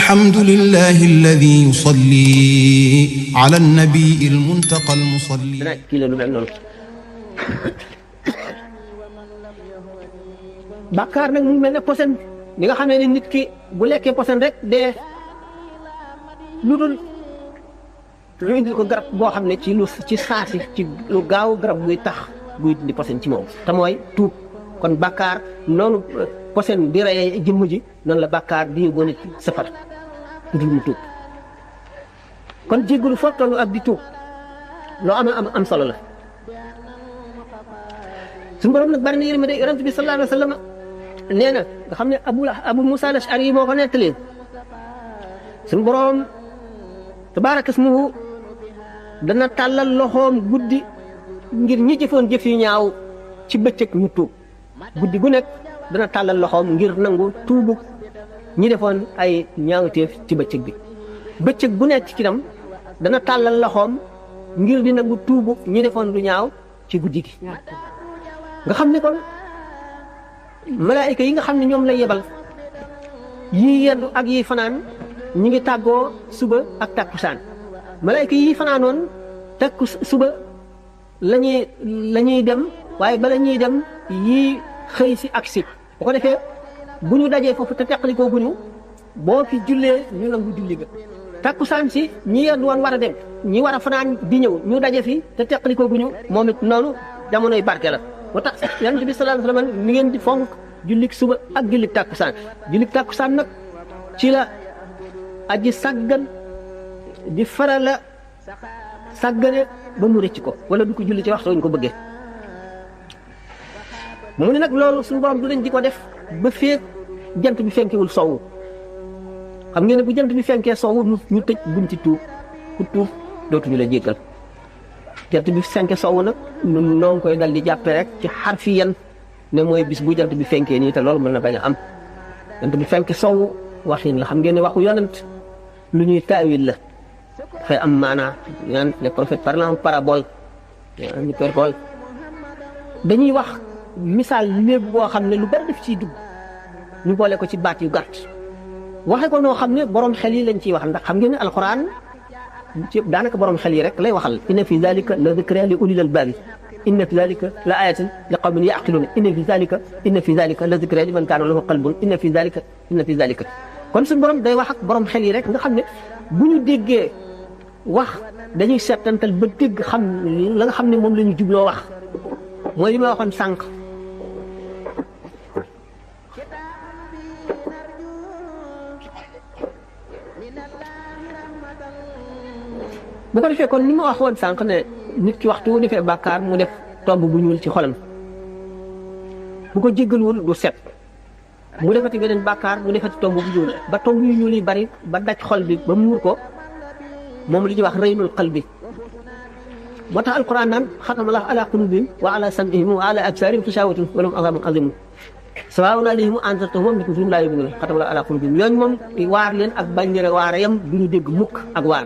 الحمد لله الذي يصلي على النبي المنتقى المصلي. kii la lu mel noonu. bàkkaar nag mu mel ne posen li nga xam ne nit ki bu lekkee posen rek dee lu dul lu indil ko garab boo xam ne ci saasi ci lu gaaw garab buy tax buy dindi posen ci moom te mooy tuub. kon bàkkaar noonu posen di rey jëmm ji noonu la bàkkaar di yóbbu nit safara lu dul mu tuub kon jéggalu foo tollu ak di tuub loo am solo la. suñu borom nag bari na yërmande yonent bi sallallahu alayhi wa sallam nee na nga xam ne Abu Musa al-Ash'ari moo ko nettali suñu borom tabaaraka ismuhu dana tàllal loxoom guddi ngir ñi jëfoon jëf yu ñaaw ci bëccëg ñu tuub guddi gu nekk dana tàllal loxoom ngir nangu tuubu ñi defoon ay ñaawteef ci bëccëg bi bëccëg bu nekk ci nam dana tàllal loxoom ngir di nangu tuubu ñi defoon lu ñaaw ci guddi gi. nga xam ne kon malaayika yi nga xam ne ñoom lay yebal yii yendu ak yii fanaan ñi ngi tàggoo suba ak takkusaan malaayika yii fanaanoon takku suba la ñuy dem waaye bala ñuy dem yii xëy si ak si bu ko defee bu ñu dajee foofu te teqalikoo guñu boo fi jullee ñu nangu julli ga takkusaan si ñi yendu woon war a dem ñi war a fanaan di ñëw ñu daje fi te teqalikoo guñu moom it noonu jamonoy barke la. moo tax yonent bi sallallahu alayhi wa sallam mi ngeen di fonk jullik suba ak jullik tàkkusaan jullik tàkkusaan nag ci la aji sàggan di farala sàggane ba mu rëcc ko wala du ko julli ci waxtu ñu ko bëggee mu ne nag loolu suñu borom du leen di ko def ba feek jant bi fenkewul sowwu xam ngeen ne bu jant bi fenkee sowwu ñu tëj bunti tuub ku tuub dootuñu la jéggal jant bi fenke sowwu nag noo ngi koy dal di jàppe rek ci xarfiyan ne mooy bis bu jant bi fenkee nii te loolu mën na bañ a am jant bi fenke sowwu waxin la xam ngeen ne waxu yonent lu ñuy taawil la dafay am maanaa yan les prophètes parlant en parabole en hyperbole dañuy wax misaal léeb boo xam ne lu bari def ciy dugg ñu boole ko ci baat yu gàtt waxe ko noo xam ne borom xel yi lañ ciy wax ndax xam ngeen ne alxuraan ci daanaka borom xel yi rek lay waxal inna fi zalika la dhikra li ulil albab inna fi zalika la ayatin li qawmin yaqilun inna fi zalika la dhikra liman kana lahu qalbun inna fi zalika kon suñu borom day wax ak borom xel yi rek nga xam ne bu ñu déggee wax dañuy settantal ba dégg xam la nga xam ne moom la ñu jubloo wax mooy li ma waxoon sànq bu ko defee kon ni ma waxoon sànq ne nit ki waxtu wu defee bàkkaar mu def tomb bu ñuul ci xolam bu ko jéggaluwul du set mu defati beneen bàkkaar mu defati tomb bu ñuul ba tomb yu ñuul yi bari ba daj xol bi ba muur ko moom li ñuy wax raynul qalbi moo tax alquran naan xatama Allahu ala qulubihim wa ala sam'ihim wa ala absarihim ghishawatun wa lahum azabun azim sawaa'un alayhim anzartahum am lam tunzirhum laa yu'minuun xatama Allahu ala qulubihim ñooñu moom waar leen ak bañ leen waare yam du ñu dégg mukk ak waar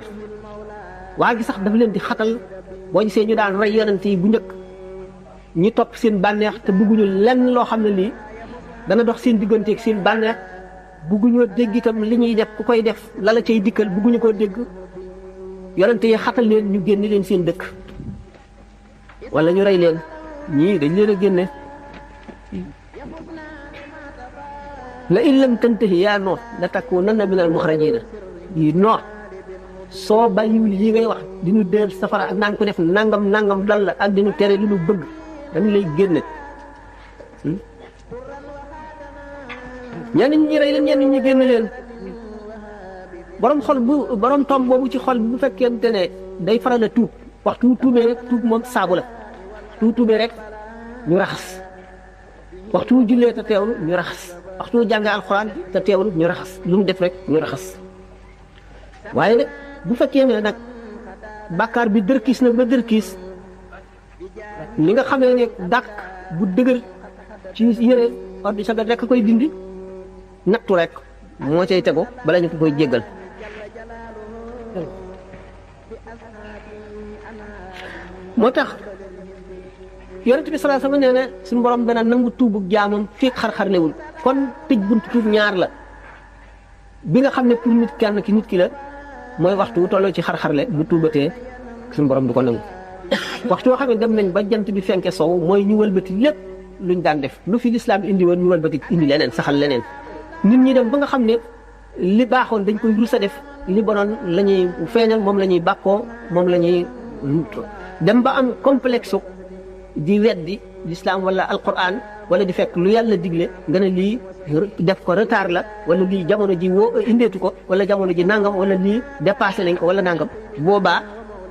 gi sax dafa leen di xatal boo gisee ñu daan rey yonent yi bu njëkk ñi topp seen bànneex te bëgguñu lenn loo xam ne lii dana dox seen digganteeg seen bànneex bëgguñoo dégg itam li ñuy def ku koy def lala cay dikkal bëgguñu koo dégg yonent yi xatal leen ñu génne leen seen dëkk wala ñu rey leen ñii dañ leen a génne la in lam tantahi yaa Nuux la takuunanna minal muxrajiina yi Nuux soo bàyyiwul yi ngay wax di ñu dër safara ak naan ko def nangam dal la ak di ñu tere li ñu bëgg dañu lay génne ñenn ñi rey leen ñenn ñi génne leen borom tomb boobu ci xol bu fekkente ne day faral a tuub waxtu wu tuubee rek tuub moom saabu la tuubee rek ñu raxas waxtu wu jullee te teewlu ñu raxas waxtu wu jàngee alxuraan te teewlu ñu raxas lu mu def rek ñu raxas waaye nag bu fekkee ne nag bàkkaar bi dërkiis na ba dërkiis li nga xamee ne dàq bu dëgër ci yére ordre sagal rek koy dindi nattu rek moo cay tego bala ñu ko koy jéggal moo tax yonent bi sallallahu alayhi wasallam nee na suñu borom dana nangu tuubu jaamam fekk xar-xar lewul kon tëj buntu tuub ñaar la bi nga xam ne pour nit kenn ki nit ki la mooy waxtu tolloo ci xar-xarle bu tuubatee suñu borom du ko nangu waxtu woo xam ne dem nañ ba jant bi fenke sow mooy ñu wëlbati lépp luñ daan def lu fi lislaam indi woon ñu wëlbati indi leneen saxal leneen nit ñi dem ba nga xam ne li baaxoon dañ koy rus a def li bonoon la ñuy feeñal moom la ñuy bàkkoo moom la ñuy dem ba am complexe di weddi lislaam wala alquran wala di fekk lu yàlla digle nga ne lii def ko retard la wala lii jamono ji woo indeetu ko wala jamono ji nangam wala lii dépassé nañ ko wala nangam boobaa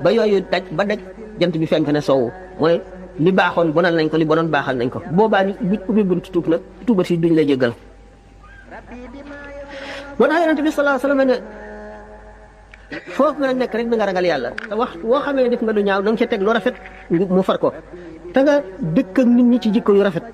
ba yooyu daj ba daj jant bi fenk ne soowu mooy li baaxoon bonal nañ ko li bonoon baaxal nañ ko boobaa ñu ubbi buntu tuub nag tuubati duñ la jéggal moo tax yonent bi sallallahu alayhi wa sallam ne foofu nga nekk rek na nga ragal yàlla te wax woo xamee ne def nga lu ñaaw da nga ca teg lu rafet mu far ko te nga dëkk ak nit ñi ci jikko yu rafet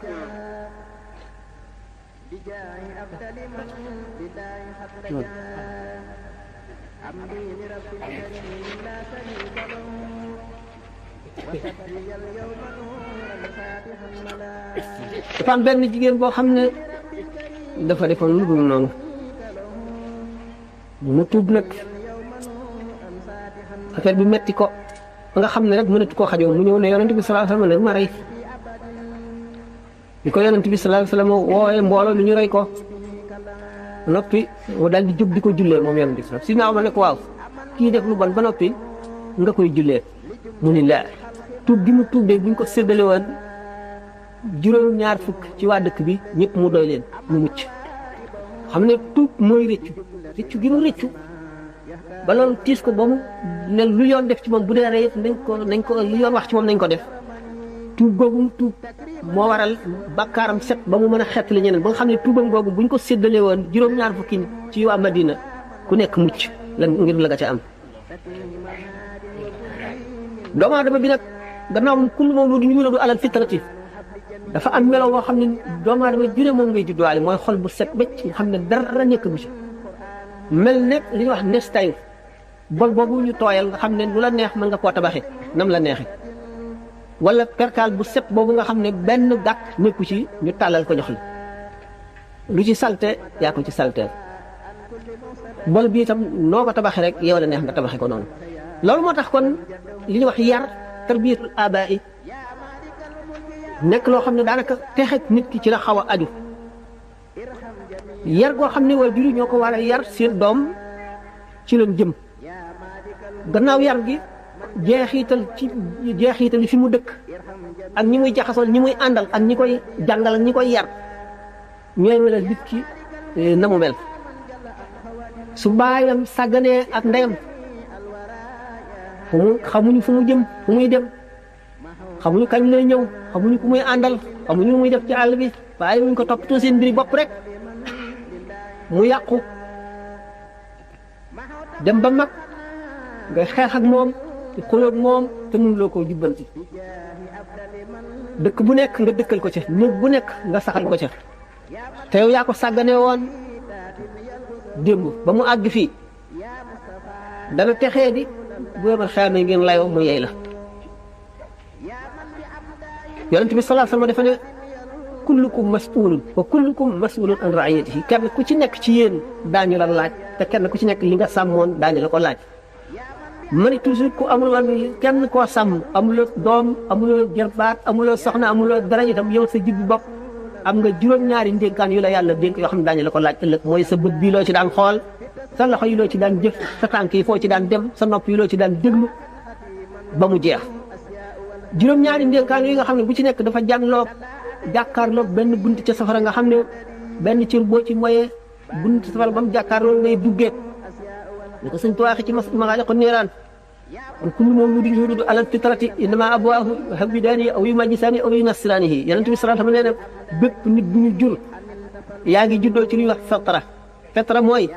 dafa am benn jigéen boo xam ne dafa defoon lu dul noonu mu tuub nag affaire bi metti ko ba nga xam ne rek mënatu koo xajoo mu ñëw ne yonent bi sallallahu alayhi wa sallam ne ma rey bi ko yonent bi sallallahu alayhi wa sallam woowee mbooloo mi ñu rey ko noppi mu daal di jóg di ko jullee moom yonent bi si naaw ma ne ko waaw kii def lu bon ba noppi nga koy jullee mu ni la tuub gi mu tuub de buñ ko séddale woon juróom-ñaar fukk ci waa dëkk bi ñëpp mu doy leen mu mucc xam ne tuub mooy rëccu gi mu rëccu ba loolu tiis ko ba mu ne lu yoon def ci moom bu dee rey nañ ko lu yoon wax ci moom nañ ko def tuub googu mu tuub moo waral bakkaaram set ba mu mën a xettali ñeneen ba nga xam ne tuubam googu buñ ko séddalee woon juróom-ñaar fukki ci waa Madina ku nekk mucc lan ngir la nga ca am doomu aadama bi nag gannaaw kullu mawludin yuladu alal fitrati dafa am melo woo xam ne doomu aadama jure moom ngay judduwaale mooy xol bu set bëcc nga xam ne dara nekk bu ci mel ne li ñuy wax ndestayu bol boobu ñu tooyal nga xam ne lu la neex mën nga koo tabaxee nam la neexee wala perkaal bu set boobu nga xam ne benn gàkk nekku ci ñu tàllal ko jox la lu ci salte yaa ko ci salteel bol bi itam noo ko tabaxee rek yow la neex nga tabaxee ko noonu loolu moo tax kon li ñuy wax yar tarbiyatul abaa yi nekk loo xam ne daanaka texet nit ki ci la xaw a aju yar goo xam ne waajur yi ñoo ko war a yar seen doom ci leen jëm gannaaw yar gi jeexiital fi mu dëkk ak ñi muy jaxasoon ñi muy àndal ak ñi koy jàngal ak ñi koy yar ñooy melal nit ki na mu mel su baayam sàgganee ak ndeyam xamuñu fu mu jëm fu muy dem xamuñu kañ lay ñëw xamuñu ku muy àndal xamuñu lu muy def ci àll bi waaye wuñ ko toppatoo seen mbiri bopp rek mu yàqu dem ba mag nga xeex ak moom di xulóog moom te mënuloo koo jubbanti dëkk bu nekk nga dëkkal ko ca néeg bu nekk nga saxal ko ca te yow yaa ko sàggane woon démb ba mu àgg fii dana texee di bu yemal xeame ngeen layoo mu yey la yonent bi sallallahu alayhi wasallam dafa ne kullukum mas'ulun wa kullukum mas'ulun an ra'iyatihi kenn ku ci nekk ci yéen daañu la laaj te kenn ku ci nekk li nga sàmmoon daañu la ko laaj ma ne toujours ku amul woon kenn koo sàmm amuloo doom amuloo jarbaat amuloo soxna amuloo dara itam yow sa jibbi bopp am nga juróom-ñaari ndénkaan yu la yàlla dénk yoo xam ne daañu la ko laaj ëllëg mooy sa bët bii loo ci daan xool sa loxo yi loo ci daan jëf sa tànk yi foo ci daan dem sa nopp yi loo ci daan déglu ba mu jeex juróom-ñaari ndénkaan yi nga xam ne bu ci nekk dafa jànloog jàkkaarloog benn bunt ca safara nga xam ne benn cër boo ci moyee bunt safara ba mu jàkkaarloog ngay duggee li ko sëñ tuwaaxi ci magaaliqu niiraan kon kullu mawludin yuladu alal fitrati innama abwaahu yuhawwidaanihi aw yumajjisaanihi aw yunassiraanihi yonent bi sallallahu alayhi wa sallam nee na bépp nit bu ñu jur yaa ngi juddoo ci li ñuy wax fitra mooy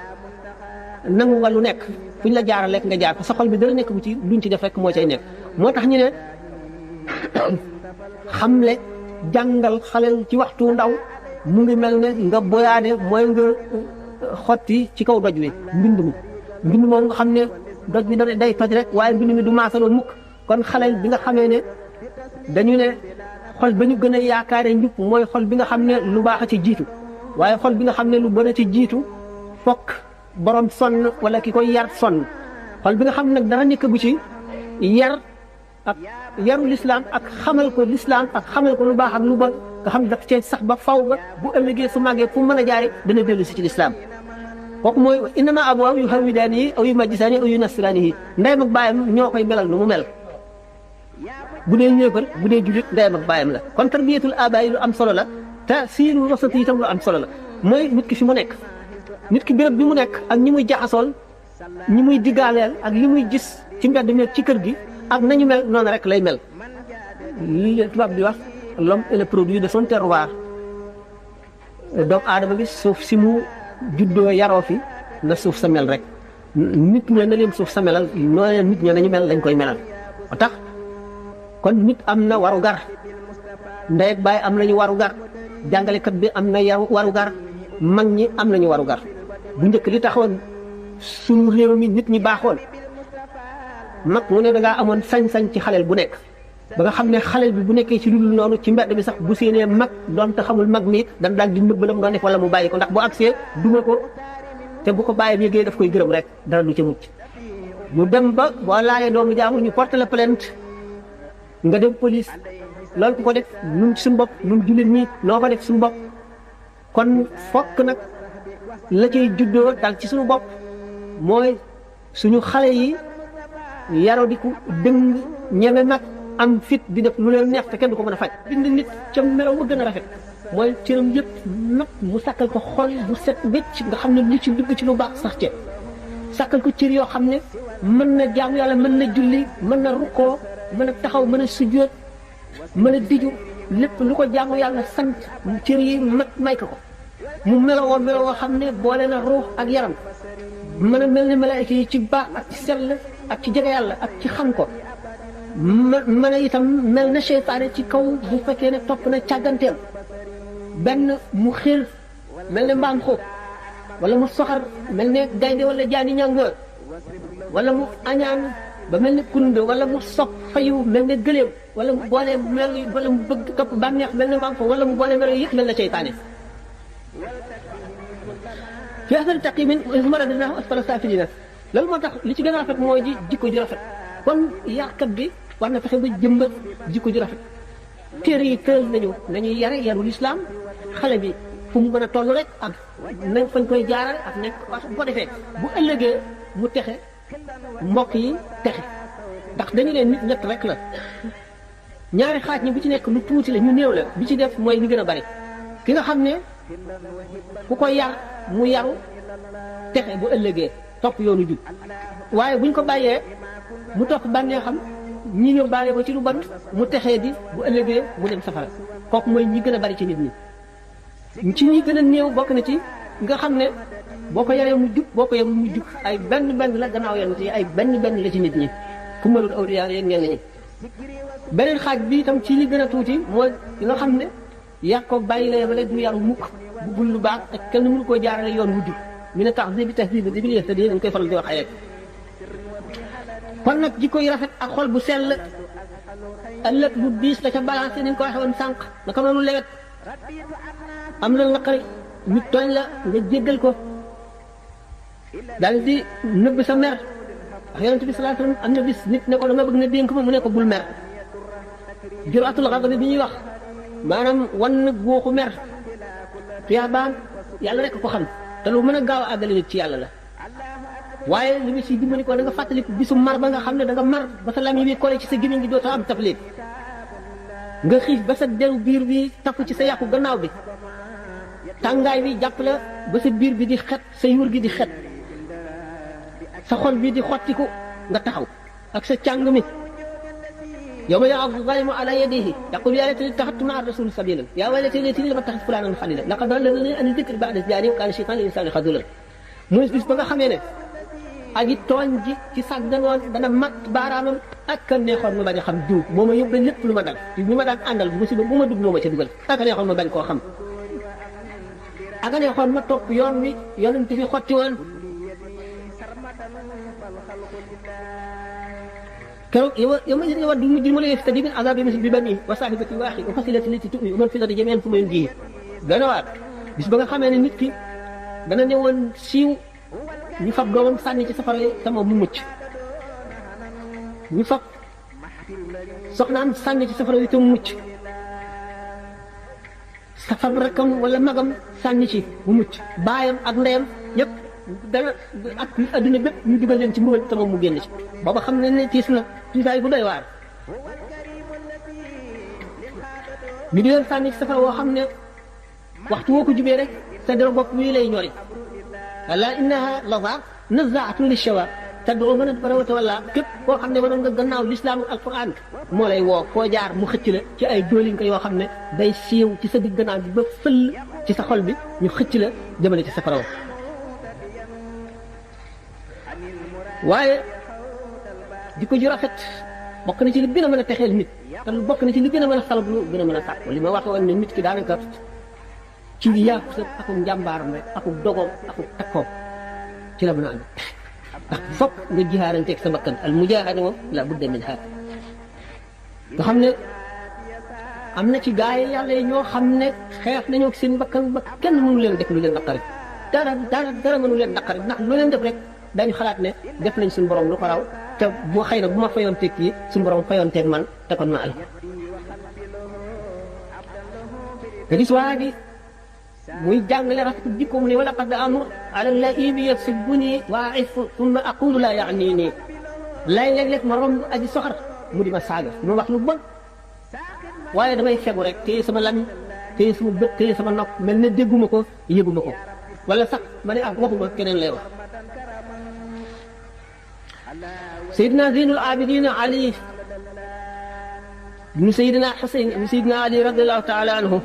nangu nga lu nekk fu ñu la jaara lekk nga jaar ko sa xol bi dara nekk bu ci luñ ci def rek moo cay nekk moo tax ñu ne xamle jàngal xalel ci waxtu ndaw mu ngi mel ne nga boyaade mooy nga xotti ci kaw doj wi mbind moom nga xam ne doj bi day toj rek waaye mbind mi du maasaloo mukk kon xalel bi nga xamee ne dañu ne xol ba ñu gën a yaakaare njub mooy xol bi nga xam ne lu baax a ci jiitu waaye xol bi nga xam ne lu bon a ci jiitu fokk borom sonn wala ki koy yar sonn xol bi nga xam nag dara nekk bu ci yar ak yaru lislaam ak xamal ko lislaam ak xamal ko lu baax ak lu bon nga xam daf cee sax ba faw ba bu ëllëgee su màggee fu mën a jaare dana dellu si ci lislaam kooku mooy innama abawaahu yuhawwidaanihi aw yumajjisaanihi aw yunassiraanihi ndeyam ak baayam ñoo koy melal nu mu mel bu dee ñëefar bu dee julit ndeyam ak baayam la kon tarbiyatul abaay lu am solo la te siiru wasat yi itam lu am solo la mooy nit ki fi mu nekk nit ki béréb bi mu nekk ak ñi muy jaxasool ñi muy diggaaleel ak li muy gis ci mbedd mi ci kër gi ak nañu mel noonu rek lay mel li tubaab di wax l'homme est le produit de son terroir doomu aadama bi suuf si mu juddoo yaroo fi na suuf sa mel rek nit ña na leen suuf sa melal noonu nit ña nañu mel lañ koy melal ba tax kon nit am na waru gar ndey ak baay am nañu waru gar jàngalekat bi am na waru gar mag ñi am nañu waru gar bu njëkk li taxoon suñu réew mi nit ñi baaxoon mag mu ne da ngaa amoon sañ-sañ ci xaleel bu nekk ba nga xam ne xaleel bi bu nekkee ci lu dul noonu ci mbedd bi sax bu séenee mag doon te xamul mag mi dan daal di nëbb la mu doon def wala mu bàyyi ko ndax bu agsee duma ko te bu ko bàyyee yëgee daf koy gërëm rek dara du ca mucc ñu dem ba boo laalee doomu jaamu ñu porte la plainte nga dem police loolu ku ko def nun ci suñu bopp nun jullit ñi noo ko def suñu bopp kon fokk nag la cay juddoo dal ci suñu bopp mooy suñu xale yi yaroo di ko dëng ñeme nag am fit di def lu leen neex te kenn du ko mën a faj bind nit ca melaw ma gën a rafet mooy cëram yëpp nag mu sàkkal ko xol bu set wécc nga xam ne lu ci dugg ci lu baax sax ca sàkkal ko cër yoo xam ne mën na jaamu yàlla mën na julli mën na rukkoo mën a taxaw mën a sujjóot mën a diju lépp lu ko jaamu yàlla sant cër yi mat may ko mu melowoo xam ne boole na ruux ak yaram mën a mel ne malaayika yi ci baax ak ci sell ak ci jege yàlla ak ci xam ko mën a itam mel na seytaane ci kaw bu fekkee ne topp na càgganteem benn mu xir mel ne mbaam xuux wala mu soxar mel ne gaynde wala jaani ñàngoor wala mu añaan ba mel ne kund wala mu sopp fayu mel ne gëléem wala mu boole mel wala mu bëgg topp bànneex mel ne mbaam xuux wala mu boole mel yëpp mel na seytaane fi affaire taqimin maradina asfala safilina loolu moo tax li ci gën a rafet mooy ji jikko ju rafet kon yarkat bi war na fexe ba jëmbat jikko ju rafet téere yi tëral nañu yare yaru lislaam xale bi fu mu mën a toll rek ak nañ fañ koy jaarale ak nañ bu ko defee bu ëllëgee mu texe mbokk yi texe ndax dañu leen nit ñett rek la ñaari xaaj ñi bu ci nekk lu tuuti la ñu néew la bi ci def mooy li gën a bari ki nga xam ne ku ko yar mu yaru texe bu ëllëgee topp yoonu jub waaye buñ ko bàyyee mu topp bànnee xam ñi ñëw bàyyee ko ci lu bon mu texee di bu ëllëgee mu dem safara kooku mooy ñi gën a bari ci nit ñi ci ñi gën a néew bokk na ci nga xam ne boo ko yaree mu jub boo ko yaree mu jub ay benn la gannaaw yenn ci ay benn la ci nit ñi fu malul awliyaa yeeg ñenn ñi beneen xaaj bi itam ci li gën a tuuti mooy nga xam ne yàq ko bàyyi la yemale du yaru mukk buggul lu baax ak kenn mënu koo jaarale yoon wu jub mi ne tax bi tax bi bi yéex te di dañ koy faral di wax ay kon nag jikko yu rafet ak xol bu sell ëllëg bu diis la ca balancé ni ñu ko waxee woon sànq naka noonu lewet am na naqari nit tooñ la nga jéggal ko daal di nëbb sa mer wax yonent bi sallallahu alayhi wasallam am na bis nit ne ko dama bëgg na dénk ma mu ne ko bul mer juraatul ghadab bi ñuy wax maanaam wan na góoxu mer tuyaabaan yàlla rek ko xam te lu mën a gaaw a àggale nit ci yàlla la waaye li nga siy dimbali ko da nga fàttaliku bisu mar ba nga xam ne da nga mar ba sa lam yi bi kole ci sa gémmiñ gi dootoo am taflit nga xiif ba sa deru biir bi takku ci sa yàqu gannaaw bi tàngaay bi jàpp la ba sa biir bi di xet sa yuur gi di xet sa xol bi di xottiku nga taxaw ak sa càng mi yawma ya'addu zalimu ala yadihi yaqulu ya laytani ittakhadtu ma'a rasuli sabila ya waylatani lam attakhidh fulanan khalila laqad adallani an dhikri ba'da idh ja'ani wa kana shaytanu lil insani khadula muy bis ba nga xamee ne aji tooñ ji ci sàgganoon dana mat baaraamam ak kan neexoon ma bañ a xam diw moo ma yóbbee lépp lu ma dal ñu ma daan àndal musiba bu ma dugg moo ma ca dugal ak neexoon ma bañ koo xam ak neexoon ma topp yoon wi yonent fi xotti woon keroog yow ma du mujj ma la yaftadi min azabi misli bi bani wa sahibati wa akhi wa fasilati allati tu'mi wa man fi al-ardi jami'an thumma yunjihi dana waat bis ba nga xamee ne nit ki dana ñëwoon siiw ñu fab doomam sànni ci safara yi te moom mu mucc ñu fab soxnaam sànni ci safara yi te mu mucc sa fab rakkam wala magam sànni ci mu mucc baayam ak ndeyam yëpp dana ak adduna bépp ñu dugal leen ci mbugal te moom mu génn ci booba xam ne ne tiis na tiisaay bu doy waar ñu di leen sànni ci safara woo xam ne waxtu woo ko jubee rek sa dara bopp wii lay ñori wala innaha laza nazaatun lishawa tad'u man adbara wa tawalla képp koo xam ne mënoon nga gannaaw lislaam ak alquran moo lay woo foo jaar mu xëcc la ci ay dóolinka yoo xam ne day siiw ci sa digg gannaaw bi ba fëll ci sa xol bi ñu xëcc la jëmale ci safara wa waaye di ko ju rafet bokk na ci li gën a mën a texeel nit te lu bokk na ci li gën a mën a salab lu gën a mën a sàkk li ma wax woon ne nit ki daanaka ci yàqu sa akum njàmbaaram rek akum dogoom akum takkoom ci la mën a ànd ndax fokk nga jihaaranteeg sa bakkan al mujaahada moom la budda min haa nga xam ne am na ci gaay yi yàlla yi ñoo xam ne xeex nañoo seen bakkan ba kenn mënu leen def lu leen naqari dara mënu leen naqari ndax lu leen def rek dañu xalaat ne def nañ suñu borom lu ko raw te bu xëy na bu ma fayoonteeg kii suñu borom fayoonteeg man te kon ma al nga gis waa gi muy jàngale rafetu jikko mu ne wala qad amur ala laimi yasibuni waa if summa aqulu la yaani nii lay léeg-léeg ma romb aji soxar mu di ma saaga mu wax lu bon waaye damay fegu rek téye sama lamiñ téye sama bët téye sama nopp mel ne dégguma ko yëguma ko wala sax ma ne waxuma keneen lay wax Seydina Zeynul Abidin Ali ibnu Seydina Xuseyn ibnu Seydina Ali radiallahu taala anhu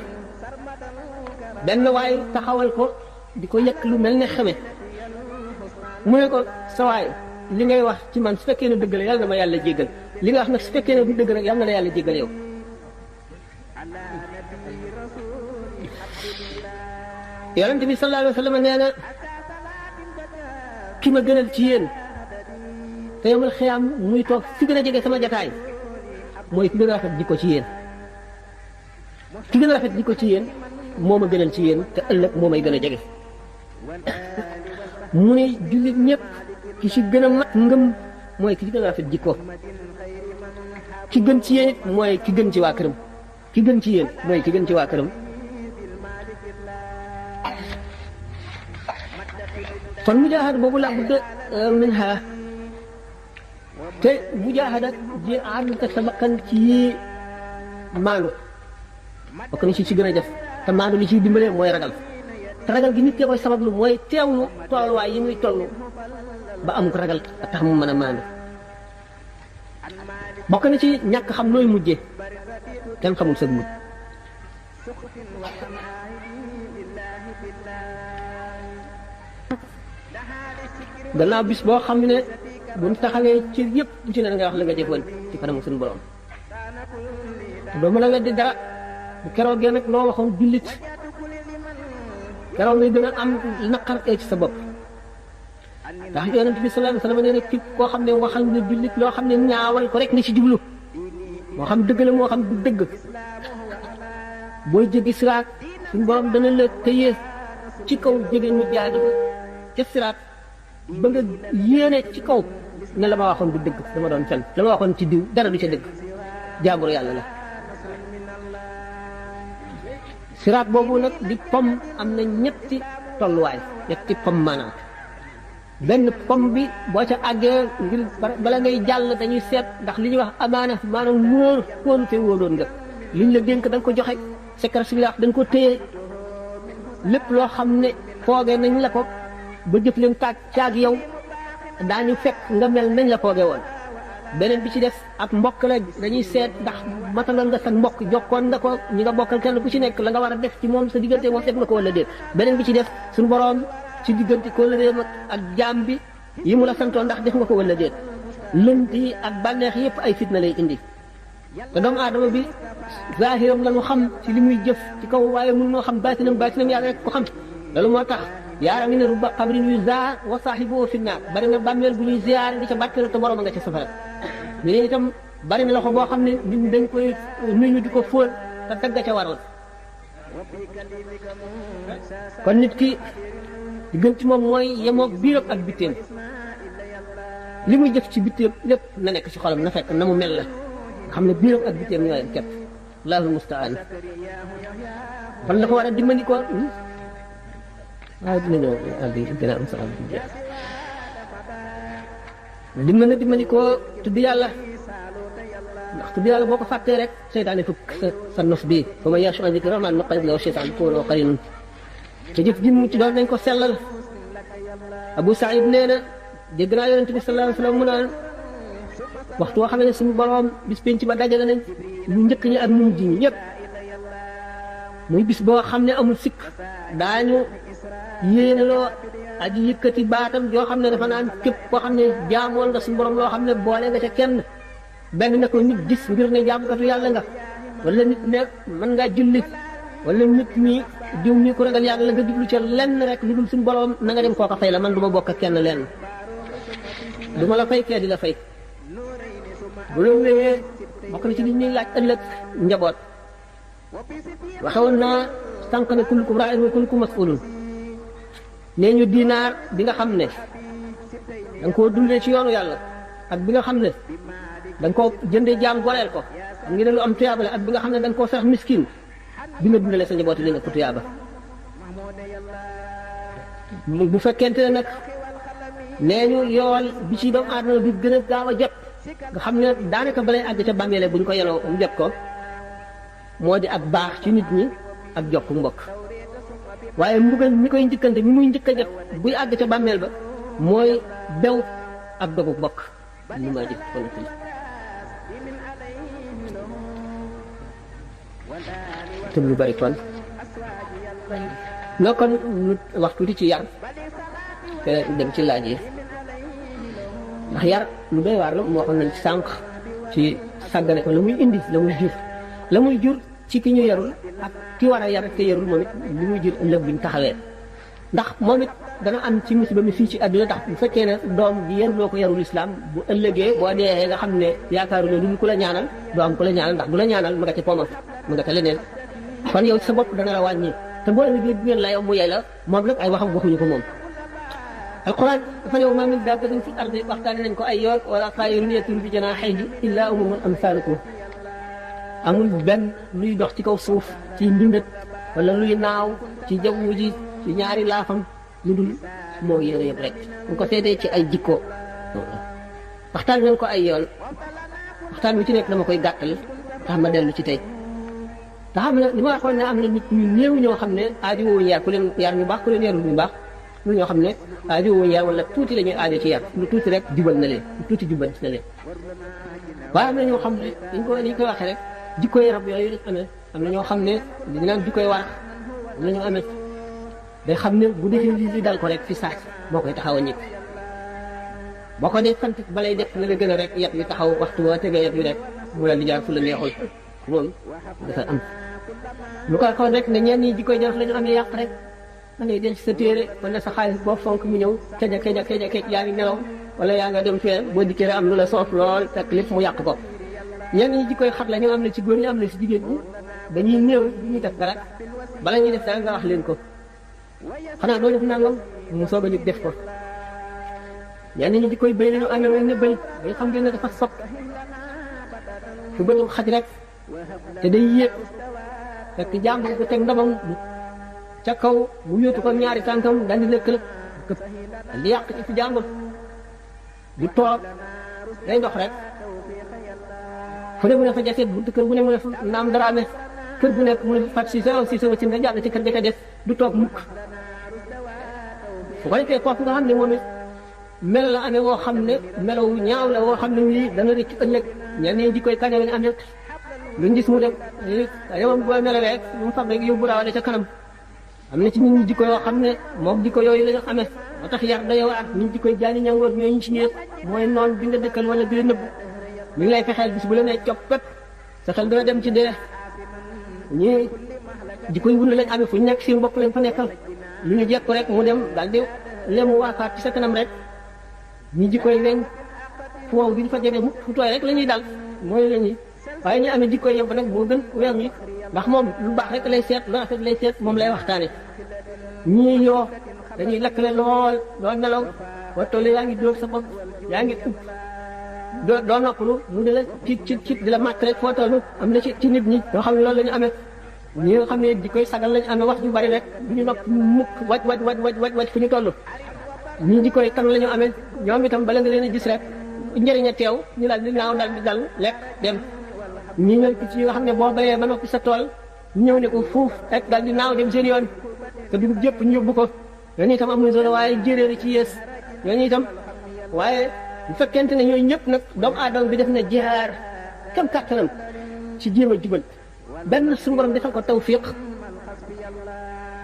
benn waay taxawal ko di ko yekk lu mel ne xeme mu ne ko sa waay li ngay wax ci man su fekkee ne dëgg la yàlla na ma yàlla jéggal li nga wax nag su fekkee ne du dëgg rek yàlla na la yàlla jéggal yow yonent bi sallallahu alayhi wa sallam nee na ki ma gënal ci yéen te yomal xiyaam muy toog fi gën a jege sama jataay mooy ki gën a rafet jikko ci yéen ki gën a rafet jikko ci yéen moo ma gënal ci yéen te ëllëg moo may gën a jege mu ne jullit ñëpp ki ci gën a mat ngëm mooy ki ci gën a rafet jikko ki gën ci yéen it mooy ki gën ci waa këram ki gën ci yéen mooy ki gën ci waa këram kon mujaahada boobu la budda minha te mujaahada ji ànd ka sa bakkan ci maandu bokk na ci gën a def te maandu li ciy dimbale mooy ragal te ragal gi nit ki koy sabablu mooy teewlu tolluwaay yi muy toll ba am ko ragal a tax mu mën a maandu bokk na ci ñàkk xam nooy mujjee kenn xamul sa mujj gannaaw bis boo xam ne buñ taxawee ci yëpp bu ci ne nga wax la nga jëfoon ci kanamu suñu borom te doo mën a weddi dara bu keroogee nag loo waxoon jullit keroog ngay gën a am naqar ci sa bopp ndax yonent bi sallallahu alayhi wa sallam nee na képp koo xam ne waxal nga jullit loo xam ne ñaawal ko rek nga ci jublu moo xam dëgg la moo xam du dëgg booy jéggi siraat suñu borom dana la tëye ci kaw jege ñu jaadu ca siraat ba nga yéene ci kaw ne la ma waxoon du dëgg dama doon fen la ma waxoon ci diw dara du ca dëgg jaambur yàlla la siraat boobu nag di pom am na ñetti tolluwaay ñetti pom maanaam benn pom bi boo ca àggee ngir bala ngay jàll dañuy seet ndax li ñuy wax amaana maanaam wóor kóolu te wóoroon nga liñ la dénk da nga ko joxe secret si da nga ko téye lépp loo xam ne foogee nañ la ko ba jëf leen caag yow daañu fekk nga mel nañ la foogee woon beneen bi ci def ak mbokk la dañuy seet ndax mataloon nga sa mbokk jokkoon nga ko ñi nga bokkal kenn ku ci nekk la nga war a def ci moom sa diggante moom def nga ko wala déet beneen bi ci def suñu boroom ci diggante ko la déem ak jaam bi yi mu la santoon ndax def nga ko wala déet lënt yi ak bànneex yëpp ay fitna lay indi te doomu aadama bi zahiram la ñu xam ci li muy jëf ci kaw waaye mun noo xam baatinam yàlla rek ko xam loolu moo tax yaara ngi ne rubba xabrin yu zaar wa saahibuhu fi naar bari na bàmmeel bu ñuy ziyaare di ca bàtteel te borom a nga ca safara mais itam bari na loxo boo xam ne nit dañ koy nuyu di ko fóol te dagga ca waroon kon nit ki li gën ci moom mooy yemoog biiram ak bitteem li muy jëf ci bitteem lépp na nekk ci xolam na fekk na mu mel la xam ne biiram ak bitteem ñoo yem képp Allahul musta'an fan la ko war a dimbali ko waaye dina ñëw àll yi gën a am saxal bu jeex li mën a dimbali ko tudd yàlla ndax tudd yàlla boo ko fàttee rek seytaane fukk sa nos bii ba ma yaasu an dikri rahmaan nuqayyid lahu shaytaan fahuwa qariinun te jëf ji mu ci doon nañ ko sellal Abu Saïd nee na dégg naa yonent bi sallallahu alayhi wa sallam mu naan waxtu woo xam ne suñu borom bis penc ba dajale nañ ñu njëkk ñi ak ñu mujj ñi ñëpp muy bis boo xam ne amul sikk daañu yéeneloo aji yëkkati baatam joo xam ne dafa naan képp koo xam ne jaamoon nga suñu borom loo xam ne boole nga ca kenn benn na ko nit gis ngir ne jaamkatu yàlla nga wala nit ne mën ngaa julli wala nit ñi diw ñi ku ragal yàlla nga jublu ca lenn rek lu dul suñu borom na nga dem kooka fay la man du ma bokk ak kenn lenn du ma la fay kee di la fay bu la wéyee bokk na ci li ñuy laaj ëllëg njaboot waxewoon naa sànq ne kullukum raa'in wa kullukum mas'uulun nee ñu dinaar bi nga xam ne da nga koo dundee ci yoonu yàlla ak bi nga xam ne da nga koo jëndee jaam goreel ko xam ngi ne lu am tuyaaba la ak bi nga xam ne da nga koo sax miskin bi nga dundalee sa njaboot yi dina ko tuyaaba bu fekkente ne nag nee ñu yool bi ci doomu aadama bi gën a gaaw a jot nga xam ne daanaka balay àgg ca bàmmeele bu ñu ko yenoo mu jot ko moo di ak baax ci nit ñi ak jokku mbokk waaye mbugal mi koy njëkkante mi muy njëkk a jot buy àgg ca bàmmeel ba mooy bew ak dogu mbokk li ma jëf kon te lu bari kon noo kon lu wax tuuti ci yar te dem ci laaj yi ndax yar lu doy waar la moo xam nañ ci sànq ci sàggane ko la muy jur ci ki ñu yarul ak ki war a yar te yarul moom it li muy jur ëllëg buñ taxawee ndax moom it dana am ci musiba mi fii ci àdduna tax bu fekkee ne doom ji yaruloo ko yarul islam bu ëllëgee boo dee nga xam ne yaakaaru ne lu ku la ñaanal doo am ku la ñaanal ndax du la ñaanal ma nga ca pomam ma nga ca leneen kon yow sa bopp dana la wàññi te boo ëllëgee bu ngeen la yow mu yey la moom nag ay waxam waxuñu ko moom alquran dafa ne ma min dabbatin fil ardi waxtaane nañ ko ay yoon wala taa'irun yatiiru bi janaahihi illaa umamun amsaalukum amul benn luy dox ci kaw suuf ci ndundat wala luy naaw ci jaww ji ci ñaari laafam lu dul moo yére yëpp rek ñu ko seetee ci ay jikko waxtaan nañ ko ay yoon waxtaan wi ci nekk dama koy gàttal tax ma dellu ci tey te xam ne li ma waxoon ne am na nit ñu néew ñoo xam ne aajo woowuñu yar ku leen yar ñu baax ku leen yarul ñu baax lu ñoo xam ne aajo woowuñu yar wala tuuti la ñuy aajo ci yar lu tuuti rek jubal na leen lu tuuti jubal na leen waaye am na ñoo xam ne dañ koy waxee rek jikkoy rab yooyu lañ amee am na ñoo xam ne dañu naan jikkoy war am na ñoo amee day xam ne bu defee li dal ko rek fi saas moo koy taxaw a ñëpp boo ko dee sant balay def la gën a rek yet wi taxaw waxtu boo tegee yet wi rek mu dal di jaar fu la neexul moom dafa am lu ko xool rek ne ñenn ñi jikkoy jaraf la ñu amee yàq rek da ngay denc sa téere wala sa xaalis boo fonk mu ñëw keja yaa ngi nelaw wala yaa nga dem fee boo dikkee am lu la soof lool fekk lépp mu yàq ko ñenn ñi jikkoy xat la ñu am na ci góor ñi am na ci jigéen ñi dañuy néew bu ñuy def dara bala ñuy def dara nga wax leen ko xanaa doo def nangam mu soog a ñu def ko ñenn ñi jikkoy bëy la ñu amee mel ne bëy day xam ngeen ne dafa sopp fu bëtum xaj rek te day yéeg fekk jàmbur ko teg ndabam ca kaw mu yóotu ko ñaari tànkam daal di lekk këpp li yàq ci fi jàmbur du toog day ndox rek fu ne mu ne fa jaseet buntu kër bu ne mu ne fa naam dara amee kër bu nekk mu ne fat si sa wacin nga jàll ci kër jëkka des du toog mukk fu ko defee kooku nga xam ne moom it melo la amee woo xam ne melaw ñaaw la woo xam ne wii dana rëcc ëllëg ñenn ñi di koy kañe lañ amee luñ gis mu dem yowam boo melawee rek mu fab rek yóbbu raawale ca kanam am na ci nit ñi jikko yoo xam ne moom jikko yooyu la ñu amee moo tax yar dayow ak nit jikkoy jaani ñangoor ñooñu ci ñëpp mooy noon bi nga dëkkal wala bi la nëbb mi ngi lay fexeel bis bu la nee coppet sa xel dana dem ci dee ñii jikkoy wund lañ amee fu ñu nekk seen bopp lañ fa nekkal lu ñu jekk rek mu dem daal di lemu waakaat ci sa kanam rek ñi jikkoy weñ fu wow duñ fa jege mukk fu tooy rek la ñuy dal mooy la ñuy waaye ñu amee jikkoy yem nag moo gën weñ yi ndax moom lu baax rek lay seet lu rafet lay seet moom lay waxtaane ñii yoo dañuy lakkale lool doo nelaw boo tollee yaa ngi dóor sa bopp yaa ngi ub doo noppalu mu di la ci di la màtt rek foo toll am na ci nit ñi ñoo xam ne loolu la ñu amee ñi nga xam ne di koy sagal lañu amee wax ju bari rek du ñu nopp mukk waj fu ñu toll ñii di koy tan la ñu amee ñoom itam bala nga leen a gis rek njëriñ a teew ñu daal di naaw daal di dal lekk dem ñii nga ci nga xam ne boo bayee ba noppi sa tool ñëw ne ko fuuf rek daal di naaw dem seen yoon te dugub jëpp ñu yóbbu ko ñooñu itam amuñu solo waaye jéréer ci yées ñooñu itam waaye bu fekkente ne ñooñu ñëpp nag doomu aadama bi def na jihaar kam kàttanam ci jéem a jubal benn suñu borom defal ko tawfiq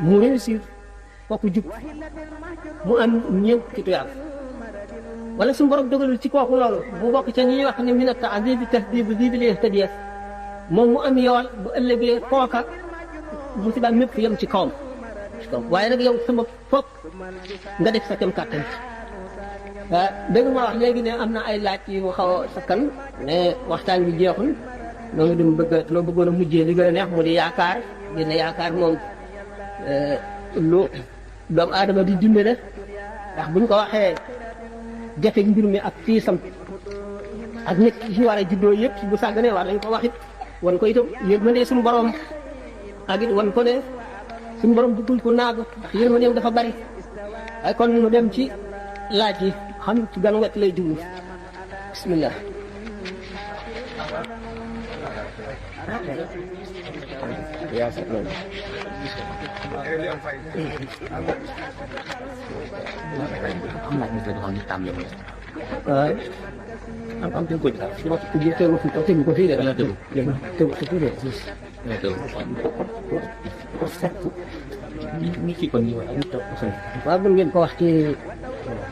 mu réussir kooku jub mu am ñeent ki tuyaab wala suñu borom dogalul ci kooku loolu bu bokk ca ñi wax ne min at-ta'dib tahdib bi bil ihtidiyat moom mu am yool bu ëllëgee kooka musiba mépp yem ci kawam waaye nag yow sama foog nga def sa kem kàttan dégg ma wax léegi ne am na ay laaj yu xaw a sakkan ne waxtaan bi jeexul loolu dum bëgg loo bëggoon a mujjee li gën a neex mu di yaakaar dina yaakaar moom lu doomu aadama di dunde la ndax buñ ko waxee jafe mbir mi ak fiisam ak nit ci war a juddoo yëpp bu sàgganee war nañ ko wax it wan ko itam yërmande suñu borom ak it wan ko ne suñu borom duggul ko naagu ndax yërmandeem dafa bari waaye kon mu dem ci laaj yi xam ci gan wet lay jublu bismillah am ko ci ci wax ci teewu fi ko tegu ko fi de la tegu ko fi de ni ci kon ni wa bu ngeen ko wax ci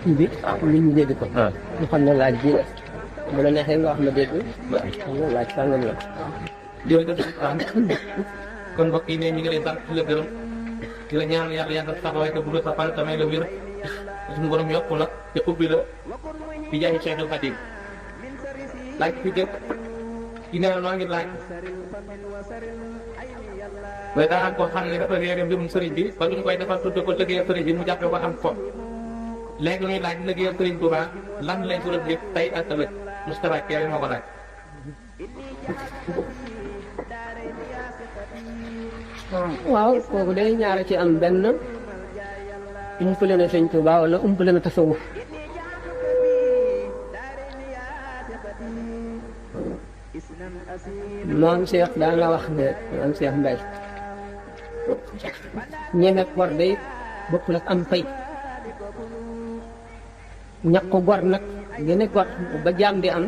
bi nit ñi dégg ko ñu xam ne laaj bi bu la neexee nga wax ma dégg laaj sàngam la kon mbokk yi ne ñu ngi lay sant la gërëm di la ñaan yàlla yàlla taxawaay te bu la sa fan tamay la wér suñu borom yokku la te ubbi la di jaay Cheikh El Khadim laaj fi dëkk ki ne noo ngi laaj waaye daa am koo xam ne dafa réere mbirum sëriñ bi ba duñ koy defal tudde ko liggéeyal sëriñ bi mu jàppee ko am fo léegi ñuy laaj liggéeyal sëriñ Touba lan lañ ko def tey ak ëllëg Moustapha Kelle moo ko laaj. waaw kooku day ñaara ci am benn umpale na sëñ Touba wala umpale na tasawuf moom Cheikh daan la wax ne moom Cheikh Mbaye ñeme gor day bokkul ak am fay ñaq ko gor nag gën a gor ba jaam di am